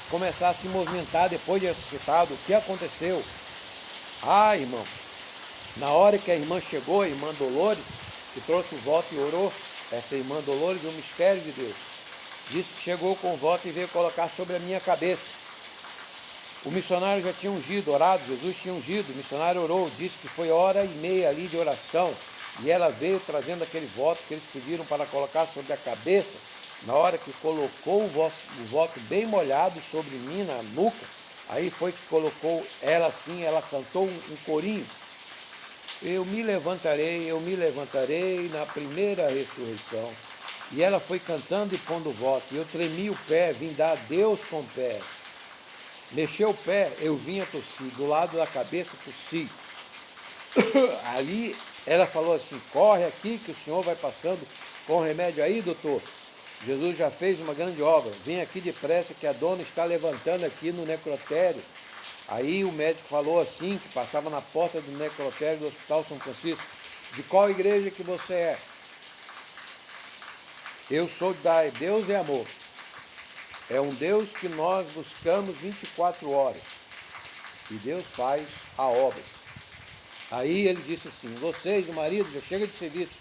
começar a se movimentar depois de ressuscitado, o que aconteceu? Ah, irmão, na hora que a irmã chegou, a irmã Dolores, que trouxe o voto e orou, essa irmã Dolores, o mistério de Deus, disse que chegou com o voto e veio colocar sobre a minha cabeça. O missionário já tinha ungido, orado, Jesus tinha ungido, o missionário orou, disse que foi 1h30 ali de oração, e ela veio trazendo aquele voto que eles pediram para colocar sobre a cabeça. Na hora que colocou o voto bem molhado sobre mim, na nuca, aí foi que colocou ela assim, ela cantou um corinho. Eu me levantarei na primeira ressurreição. E ela foi cantando e pondo o voto. E eu tremi o pé, vim dar a Deus com o pé. Mexeu o pé, eu vinha tossir. Do lado da cabeça, tossi. Ali, ela falou assim, corre aqui que o senhor vai passando com remédio aí, doutor. Jesus já fez uma grande obra. Vem aqui depressa que a dona está levantando aqui no necrotério. Aí o médico falou assim, que passava na porta do necrotério do Hospital São Francisco. De qual igreja que você é? Eu sou da Deus é Amor. É um Deus que nós buscamos 24 horas. E Deus faz a obra. Aí ele disse assim, vocês, o marido, já chega de serviço,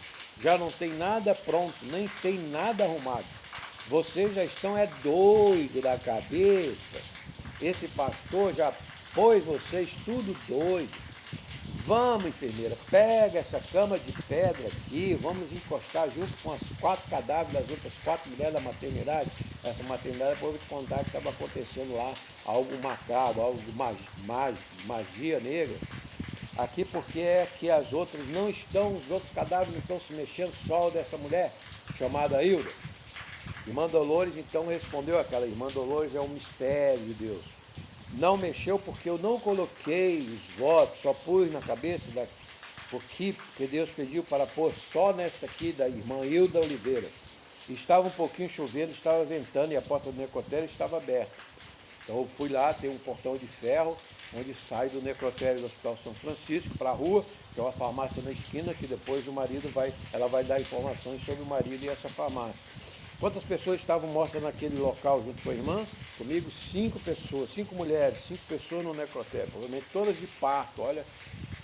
já não tem nada pronto, nem tem nada arrumado. Vocês já estão doido da cabeça. Esse pastor já pôs vocês tudo doido. Vamos, enfermeira, pega essa cama de pedra aqui, vamos encostar junto com as 4 cadáveres das outras 4 mulheres da maternidade. Essa maternidade, depois eu vou te contar que estava acontecendo lá algo macabro, algo de magia negra. Aqui porque é que as outras não estão, os outros cadáveres não estão se mexendo, só o dessa mulher, chamada Hilda. Irmã Dolores então respondeu aquela, irmã Dolores é um mistério de Deus. Não mexeu porque eu não coloquei os votos, só pus na cabeça porque Deus pediu para pôr só nesta aqui da irmã Hilda Oliveira. Estava um pouquinho chovendo, estava ventando e a porta do necrotério estava aberta. Então eu fui lá, tem um portão de ferro, onde sai do necrotério do Hospital São Francisco para a rua, que é uma farmácia na esquina, que depois ela vai dar informações sobre o marido e essa farmácia. Quantas pessoas estavam mortas naquele local junto com a irmã? Comigo 5 pessoas, 5 mulheres, 5 pessoas no necrotério, provavelmente todas de parto. Olha,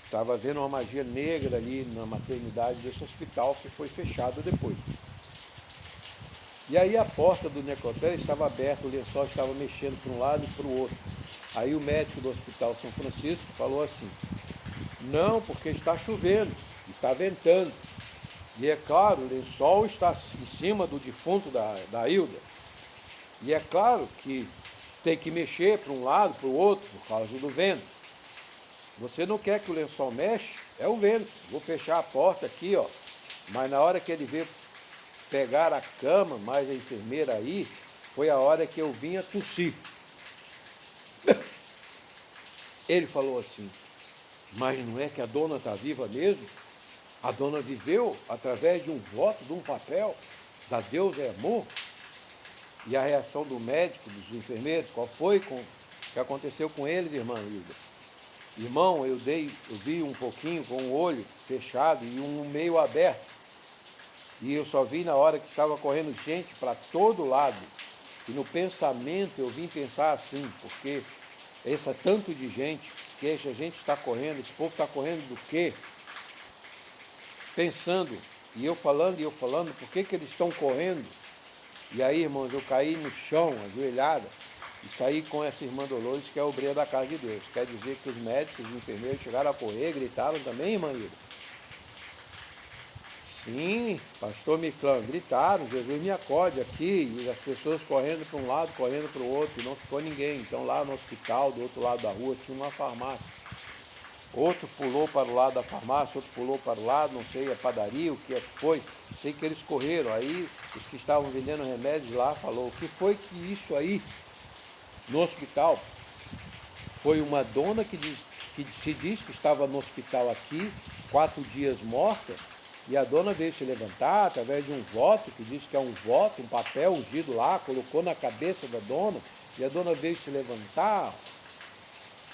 estava vendo uma magia negra ali na maternidade desse hospital que foi fechado depois. E aí a porta do necrotério estava aberta, o lençol estava mexendo para um lado e para o outro. Aí o médico do Hospital São Francisco falou assim, não, porque está chovendo, está ventando. E é claro, o lençol está em cima do defunto da Hilda. E é claro que tem que mexer para um lado, para o outro, por causa do vento. Você não quer que o lençol mexe? É o vento. Vou fechar a porta aqui, ó. Mas na hora que ele veio pegar a cama, mais a enfermeira aí, foi a hora que eu vinha tossir. Ele falou assim, mas não é que a dona está viva mesmo? A dona viveu através de um voto, de um papel, da Deus é Amor. E a reação do médico, dos enfermeiros, qual foi o que aconteceu com eles, irmã Hilda? Irmão, eu vi um pouquinho com o olho fechado e um meio aberto. E eu só vi na hora que estava correndo gente para todo lado. E no pensamento eu vim pensar assim, porque esse tanto de gente, que essa gente está correndo, esse povo está correndo do quê? Pensando, e eu falando, por que eles estão correndo? E aí, irmãos, eu caí no chão, ajoelhada, e saí com essa irmã Dolores, que é a obreira da casa de Deus. Quer dizer que os médicos e os enfermeiros chegaram a correr, gritaram também, irmã Hilda? Sim, pastor Miclan, gritaram, Jesus me acode aqui, e as pessoas correndo para um lado, correndo para o outro, e não ficou ninguém. Então lá no hospital, do outro lado da rua, tinha uma farmácia. Outro pulou para o lado da farmácia, outro pulou para o lado, não sei, a padaria, o que foi. Sei que eles correram. Aí os que estavam vendendo remédios lá falou, o que foi que isso aí? no hospital. Foi uma dona que se diz que estava no hospital aqui, 4 dias morta, e a dona veio se levantar através de um voto, que diz que é um voto, um papel ungido lá, colocou na cabeça da dona, e a dona veio se levantar,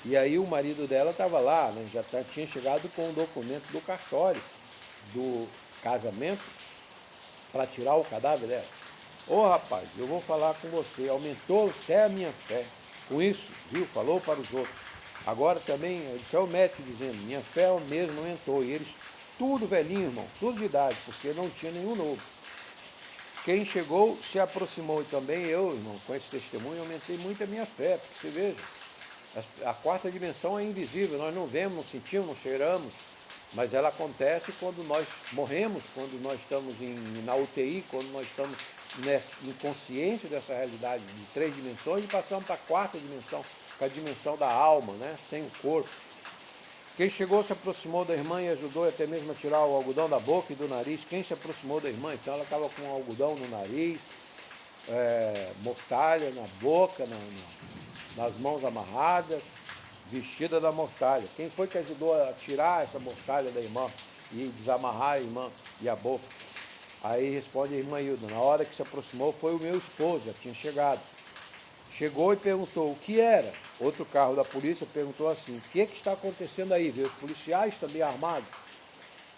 e aí o marido dela estava lá, né, tinha chegado com o documento do cartório, do casamento, para tirar o cadáver dela. Ô rapaz, eu vou falar com você, aumentou até a minha fé. Com isso, viu, falou para os outros. Agora também, isso é o médico dizendo, minha fé mesmo aumentou. E eles, tudo velhinho, irmão, tudo de idade, porque não tinha nenhum novo. Quem chegou se aproximou e também eu, irmão, com esse testemunho, aumentei muito a minha fé, porque você veja, a quarta dimensão é invisível, nós não vemos, não sentimos, não cheiramos, mas ela acontece quando nós morremos, quando nós estamos na UTI, quando nós estamos inconscientes dessa realidade de 3 dimensões e passamos para a quarta dimensão, que é a dimensão da alma, né? Sem o corpo. Quem chegou se aproximou da irmã e ajudou até mesmo a tirar o algodão da boca e do nariz. Quem se aproximou da irmã, então ela estava com algodão no nariz, mortalha na boca, nas mãos amarradas, vestida da mortalha. Quem foi que ajudou a tirar essa mortalha da irmã e desamarrar a irmã e a boca? Aí responde a irmã Hilda, na hora que se aproximou foi o meu esposo, já tinha chegado. Chegou e perguntou o que era. Outro carro da polícia perguntou assim, o que está acontecendo aí? Veio os policiais também armados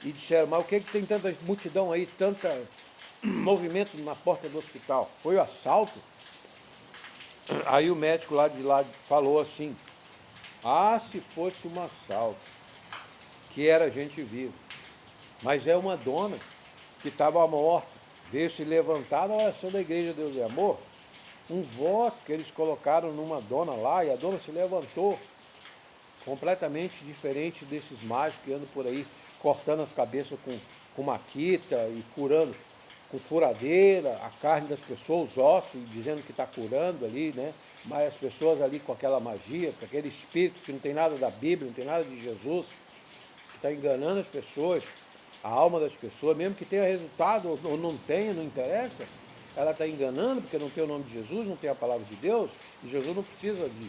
e disseram, mas o que tem tanta multidão aí, tanto movimento na porta do hospital? Foi o assalto? Aí o médico lá de lá falou assim, se fosse um assalto, que era gente viva, mas é uma dona que estava morta, veio se levantar na oração da Igreja Deus e Amor, um voto que eles colocaram numa dona lá, e a dona se levantou, completamente diferente desses mágicos que andam por aí, cortando as cabeças com maquita e curando com furadeira, a carne das pessoas, os ossos, dizendo que está curando ali, né? Mas as pessoas ali com aquela magia, com aquele espírito que não tem nada da Bíblia, não tem nada de Jesus, que está enganando as pessoas, a alma das pessoas, mesmo que tenha resultado ou não tenha, não interessa, ela está enganando porque não tem o nome de Jesus, não tem a palavra de Deus, e Jesus não precisa de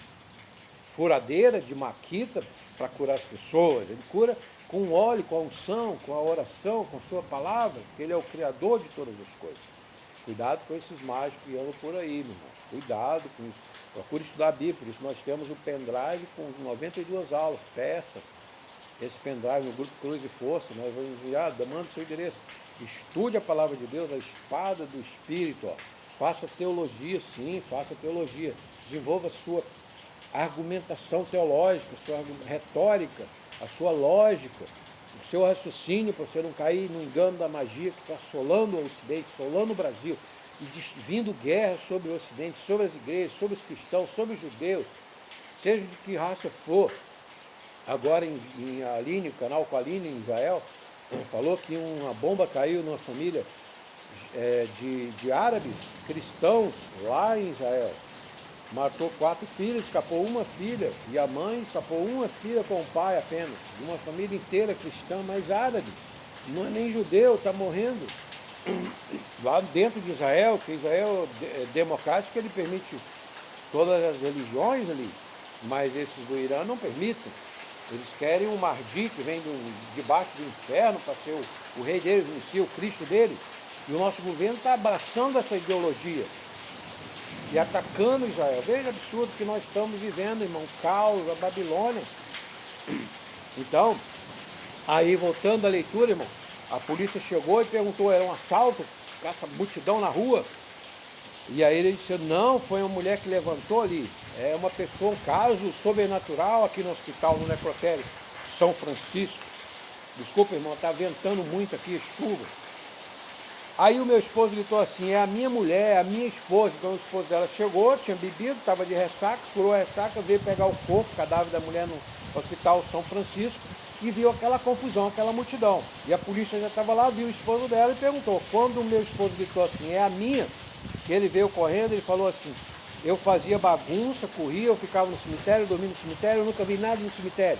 furadeira, de maquita para curar as pessoas, ele cura com óleo, com a unção, com a oração, com a sua palavra, porque ele é o Criador de todas as coisas. Cuidado com esses mágicos que andam por aí, meu irmão. Cuidado com isso. Procure estudar a Bíblia, por isso nós temos o pendrive com 92 aulas, peça esse pendrive no grupo Cruz e Força, nós vamos enviar, manda o seu endereço. Estude a palavra de Deus, a espada do Espírito, ó. Faça teologia, sim, faça teologia. Desenvolva a sua argumentação teológica, a sua retórica, a sua lógica, o seu raciocínio, para você não cair no engano da magia que está assolando o Ocidente, assolando o Brasil, e vindo guerra sobre o Ocidente, sobre as igrejas, sobre os cristãos, sobre os judeus, seja de que raça for. Agora em Aline, o canal com a Aline em Israel, falou que uma bomba caiu numa família de árabes cristãos lá em Israel. Matou 4 filhas, escapou uma filha, e a mãe escapou uma filha com o pai apenas. De uma família inteira cristã, mas árabe. Não é nem judeu, está morrendo. Lá dentro de Israel, que Israel é democrático, ele permite todas as religiões ali, mas esses do Irã não permitem. Eles querem um Mahdi que vem debaixo do inferno para ser o rei deles, em si, o Cristo deles. E o nosso governo está abraçando essa ideologia e atacando Israel. Veja o absurdo que nós estamos vivendo, irmão. Caos, a Babilônia. Então, aí voltando à leitura, irmão, a polícia chegou e perguntou, era um assalto, com essa multidão na rua? E aí ele disse, não, foi uma mulher que levantou ali. É uma pessoa, um caso sobrenatural aqui no hospital, no necrotério São Francisco. Desculpa, irmão, está ventando muito aqui, chuva. Aí o meu esposo gritou assim, é a minha mulher, é a minha esposa. Então o esposo dela chegou, tinha bebido, estava de ressaca, curou a ressaca, veio pegar o corpo, o cadáver da mulher no hospital São Francisco e viu aquela confusão, aquela multidão. E a polícia já estava lá, viu o esposo dela e perguntou. Quando o meu esposo gritou assim, é a minha, que ele veio correndo, ele falou assim, eu fazia bagunça, corria, eu ficava no cemitério, dormia no cemitério, eu nunca vi nada no cemitério.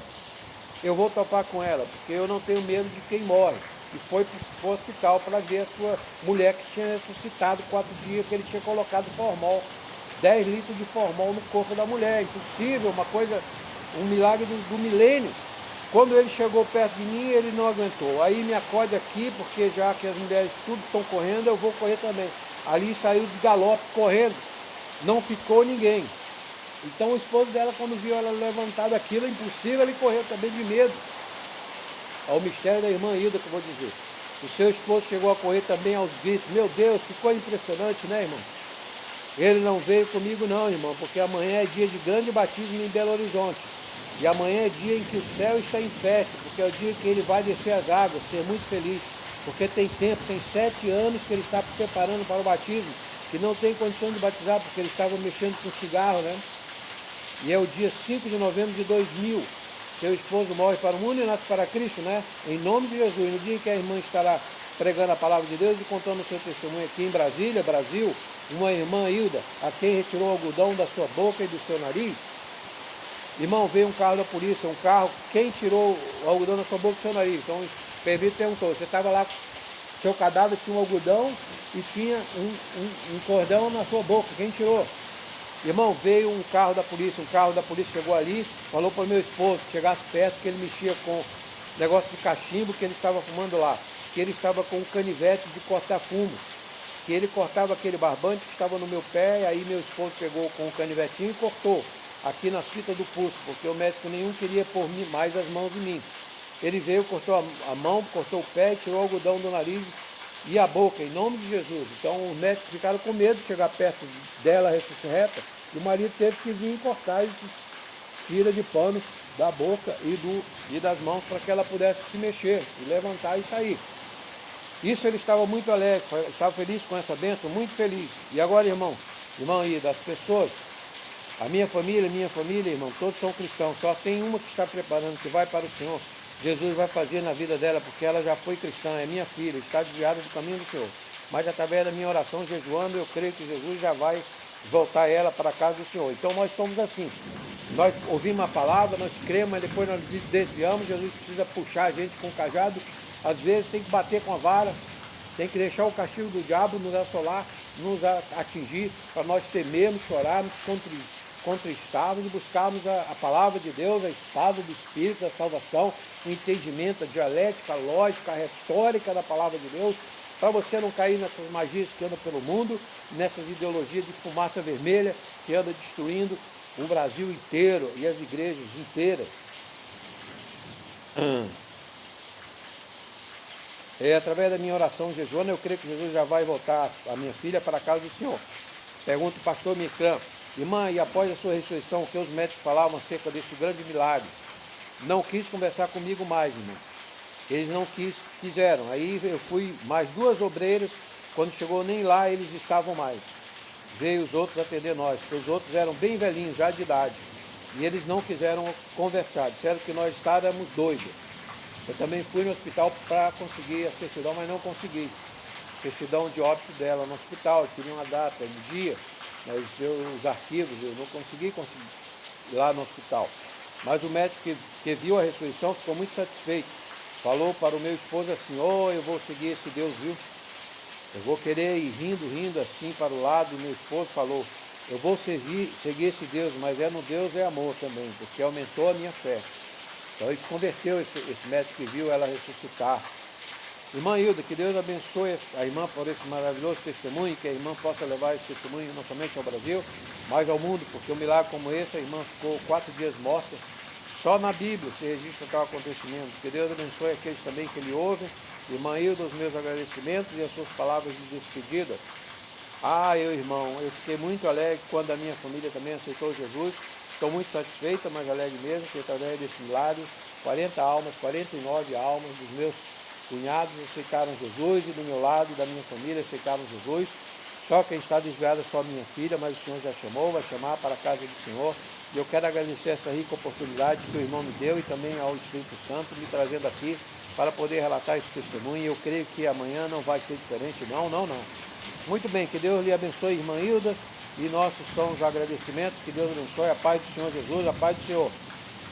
Eu vou topar com ela, porque eu não tenho medo de quem morre. E foi para o hospital para ver a sua mulher que tinha ressuscitado 4 dias, que ele tinha colocado formol 10 litros de formol no corpo da mulher. Impossível, uma coisa, um milagre do milênio. Quando ele chegou perto de mim, ele não aguentou. Aí me acode aqui, porque já que as mulheres tudo estão correndo, eu vou correr também. Ali saiu de galope, correndo. Não ficou ninguém. Então o esposo dela, quando viu ela levantada aquilo, é impossível, ele correu também de medo. Ao mistério da irmã Hilda, que eu vou dizer. O seu esposo chegou a correr também aos gritos. Meu Deus, ficou impressionante, né, irmão? Ele não veio comigo não, irmão, porque amanhã é dia de grande batismo em Belo Horizonte. E amanhã é dia em que o céu está em festa, porque é o dia que ele vai descer as águas, ser muito feliz. Porque tem tempo, tem 7 anos que ele está se preparando para o batismo, que não tem condição de batizar, porque ele estava mexendo com cigarro, né? E é o dia 5 de novembro de 2000. Seu esposo morre para o mundo e nasce para Cristo, né? Em nome de Jesus. No dia em que a irmã estará pregando a palavra de Deus e contando o seu testemunho aqui em Brasília, Brasil, uma irmã Hilda, a quem retirou o algodão da sua boca e do seu nariz. Irmão, veio um carro da polícia, um carro, quem tirou o algodão da sua boca e do seu nariz? Então o perito perguntou, você estava lá, seu cadáver tinha um algodão e tinha um cordão na sua boca, quem tirou? Irmão, veio um carro da polícia chegou ali, falou para o meu esposo que chegasse perto, que ele mexia com negócio de cachimbo que ele estava fumando lá, que ele estava com um canivete de cortar fumo, que ele cortava aquele barbante que estava no meu pé, e aí meu esposo pegou com o canivetinho e cortou aqui na fita do pulso, porque o médico nenhum queria pôr mais as mãos em mim. Ele veio, cortou a mão, cortou o pé, tirou o algodão do nariz e a boca, em nome de Jesus. Então os médicos ficaram com medo de chegar perto dela ressurreta, e o marido teve que vir cortar e tira de pano da boca e das mãos para que ela pudesse se mexer, e levantar e sair. Isso ele estava muito alegre, estava feliz com essa bênção, muito feliz. E agora, irmão aí, das pessoas, a minha família, irmão, todos são cristãos, só tem uma que está preparando, que vai para o Senhor. Jesus vai fazer na vida dela, porque ela já foi cristã, é minha filha, está desviada do caminho do Senhor. Mas através da minha oração, jejuando, eu creio que Jesus já vai voltar ela para a casa do Senhor. Então nós somos assim, nós ouvimos a palavra, nós cremos, mas depois nós desviamos, Jesus precisa puxar a gente com o cajado, às vezes tem que bater com a vara, tem que deixar o castigo do diabo nos assolar, nos atingir, para nós temermos, chorarmos, contristarmos e buscarmos a palavra de Deus, a espada do Espírito, a salvação, o entendimento, a dialética, a lógica, a retórica da palavra de Deus, para você não cair nessas magias que andam pelo mundo, nessas ideologias de fumaça vermelha que andam destruindo o Brasil inteiro e as igrejas inteiras. Através da minha oração jejuando, eu creio que Jesus já vai voltar a minha filha para a casa do Senhor. Pergunta o pastor Micrã, irmã, e após a sua ressurreição, o que os médicos falavam acerca desse grande milagre? Não quis conversar comigo mais, irmão. Eles não quiseram. Aí eu fui mais 2 obreiras, quando chegou nem lá eles estavam mais. Veio os outros atender nós, porque os outros eram bem velhinhos, já de idade. E eles não quiseram conversar, disseram que nós estávamos doidos. Eu também fui no hospital para conseguir a certidão, mas não consegui. Certidão de óbito dela no hospital, eu queria uma data, um dia, mas os arquivos, eu não consegui ir lá no hospital. Mas o médico que viu a ressurreição ficou muito satisfeito. Falou para o meu esposo assim, eu vou seguir esse Deus, viu? Eu vou querer ir rindo assim para o lado. E meu esposo falou, eu vou seguir esse Deus, mas no Deus é amor também, porque aumentou a minha fé. Então ele se converteu, esse médico que viu ela ressuscitar. Irmã Hilda, que Deus abençoe a irmã por esse maravilhoso testemunho, que a irmã possa levar esse testemunho não somente ao Brasil, mas ao mundo, porque um milagre como esse, a irmã ficou 4 dias morta. Só na Bíblia se registra tal acontecimento. Que Deus abençoe aqueles também que lhe ouvem. Irmã Hilda, os meus agradecimentos e as suas palavras de despedida. Irmão, eu fiquei muito alegre quando a minha família também aceitou Jesus. Estou muito satisfeita, mas alegre mesmo, que através desse milagre, 49 almas dos meus cunhados aceitaram Jesus, e do meu lado, da minha família, aceitaram Jesus. Só quem está desviado é só minha filha, mas o Senhor já chamou, vai chamar para a casa do Senhor. E eu quero agradecer essa rica oportunidade que o irmão me deu e também ao Espírito Santo me trazendo aqui para poder relatar esse testemunho. E eu creio que amanhã não vai ser diferente, não. Muito bem, que Deus lhe abençoe, irmã Hilda, e nossos são os agradecimentos. Que Deus abençoe, a paz do Senhor Jesus, a paz do Senhor.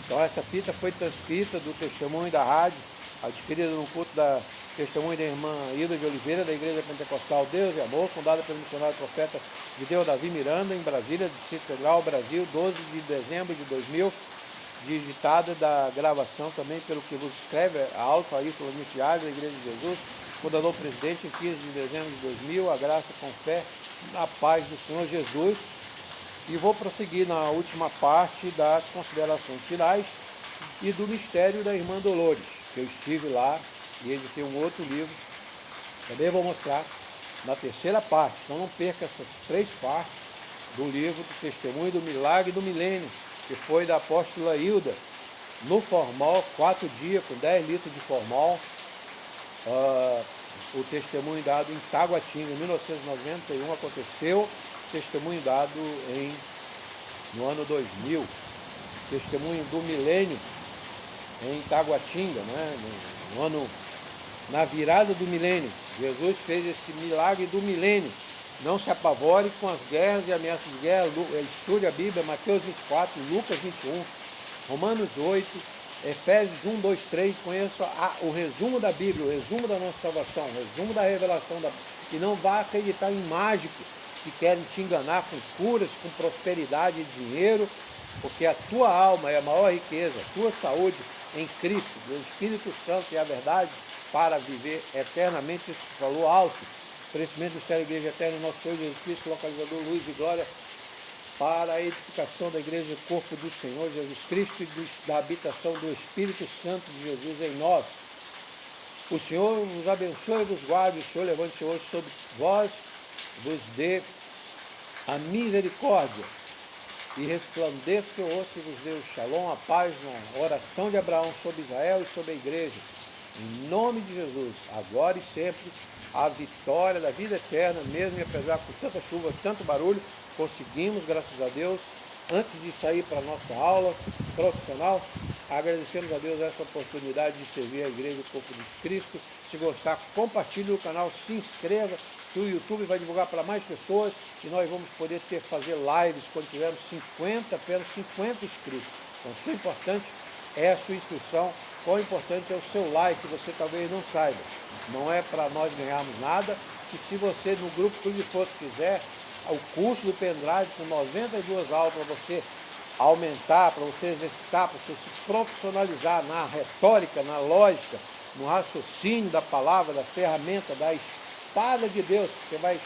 Então essa fita foi transcrita do testemunho da rádio, adquirida no culto testemunho da irmã Hilda de Oliveira, da Igreja Pentecostal Deus e Amor, fundada pelo missionário profeta de Deus Davi Miranda, em Brasília, Distrito Federal, Brasil, 12 de dezembro de 2000, digitada da gravação também pelo que vos escreve, Alfa Ífilo Nitiário, da Igreja de Jesus, fundador presidente, em 15 de dezembro de 2000, a graça com fé, na paz do Senhor Jesus. E vou prosseguir na última parte das considerações finais e do mistério da irmã Dolores, que eu estive lá e editei um outro livro, também vou mostrar na terceira parte. Então não perca essas 3 partes do livro do Testemunho do Milagre do Milênio, que foi da apóstola Hilda, no formol, 4 dias, com 10 litros de formol, o testemunho dado em Taguatinga, em 1991, aconteceu, testemunho dado no ano 2000, testemunho do milênio em Taguatinga, né? Na virada do milênio. Jesus fez esse milagre do milênio. Não se apavore com as guerras e ameaças de guerra. Estude a Bíblia, Mateus 24, Lucas 21, Romanos 8, Efésios 1, 2, 3. Conheça o resumo da Bíblia, o resumo da nossa salvação, o resumo da revelação. E não vá acreditar em mágicos que querem te enganar com curas, com prosperidade e dinheiro, porque a tua alma é a maior riqueza, a tua saúde em Cristo, o Espírito Santo e a verdade para viver eternamente. Isso falou alto. Crescimento do céu, Igreja Eterna, nosso Senhor Jesus Cristo, localizador, luz e glória, para a edificação da igreja do corpo do Senhor Jesus Cristo e da habitação do Espírito Santo de Jesus em nós. O Senhor vos abençoe e vos guarde, o Senhor levante hoje sobre vós, vos dê a misericórdia e resplandeça o seu rosto e vos dê o shalom, a paz, na oração de Abraão sobre Israel e sobre a igreja. Em nome de Jesus, agora e sempre, a vitória da vida eterna, mesmo e apesar com tanta chuva, tanto barulho, conseguimos, graças a Deus. Antes de sair para a nossa aula profissional, agradecemos a Deus essa oportunidade de servir a Igreja do Corpo de Cristo. Se gostar, compartilhe o canal, se inscreva, que o YouTube vai divulgar para mais pessoas e nós vamos poder fazer lives quando tivermos 50 inscritos. Então, o importante é a sua inscrição, quão importante é o seu like, você talvez não saiba. Não é para nós ganharmos nada, e se você no grupo Cruz de Força quiser, o curso do pendrive com 92 aulas para você aumentar, para você exercitar, para você se profissionalizar na retórica, na lógica, no raciocínio da palavra, da ferramenta, da espada de Deus. Você vai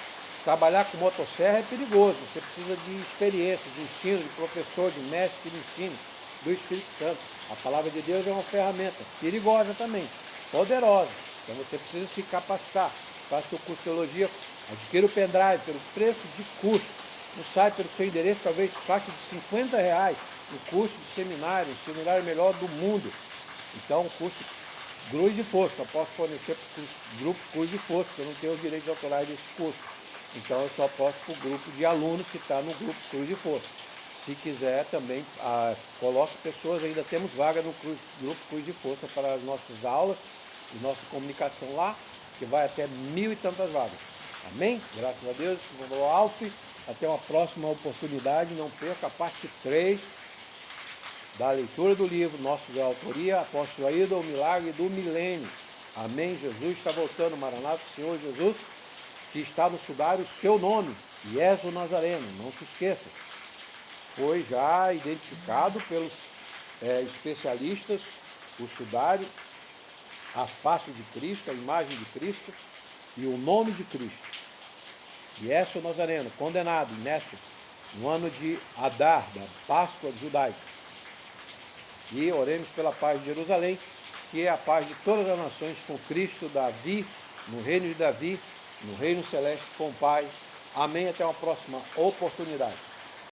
trabalhar com motosserra, é perigoso, você precisa de experiência, de ensino, de professor, de mestre de ensino, do Espírito Santo. A palavra de Deus é uma ferramenta perigosa também, poderosa. Então você precisa se capacitar. Faça o curso de teologia, adquira o pendrive pelo preço de custo. No site, pelo seu endereço, talvez faixa de R$50 no curso de seminário, o seminário melhor do mundo. Então, o curso Cruz de Força, eu posso fornecer para o grupo Cruz de Força, porque eu não tenho os direitos autorais desse curso. Então, eu só posso para o grupo de alunos que está no grupo Cruz de Força. Se quiser também, coloque pessoas, ainda temos vaga no grupo Cruz de Força para as nossas aulas e nossa comunicação lá, que vai até 1000 e tantas vagas. Amém? Graças a Deus. Vou ao Alf. Até uma próxima oportunidade. Não perca a parte 3 da leitura do livro nosso de autoria, Apóstolo Hilda, o Milagre do Milênio. Amém? Jesus está voltando, Maranata, Senhor Jesus, que está no sudário o seu nome, Jesus Nazareno. Não se esqueça. Foi já identificado pelos especialistas, o sudário, a face de Cristo, a imagem de Cristo e o nome de Cristo. Jesus Nazareno, condenado no ano de Adar, da Páscoa judaica. E oremos pela paz de Jerusalém, que é a paz de todas as nações, com Cristo, Davi, no reino de Davi, no reino celeste com o Pai. Amém. Até uma próxima oportunidade.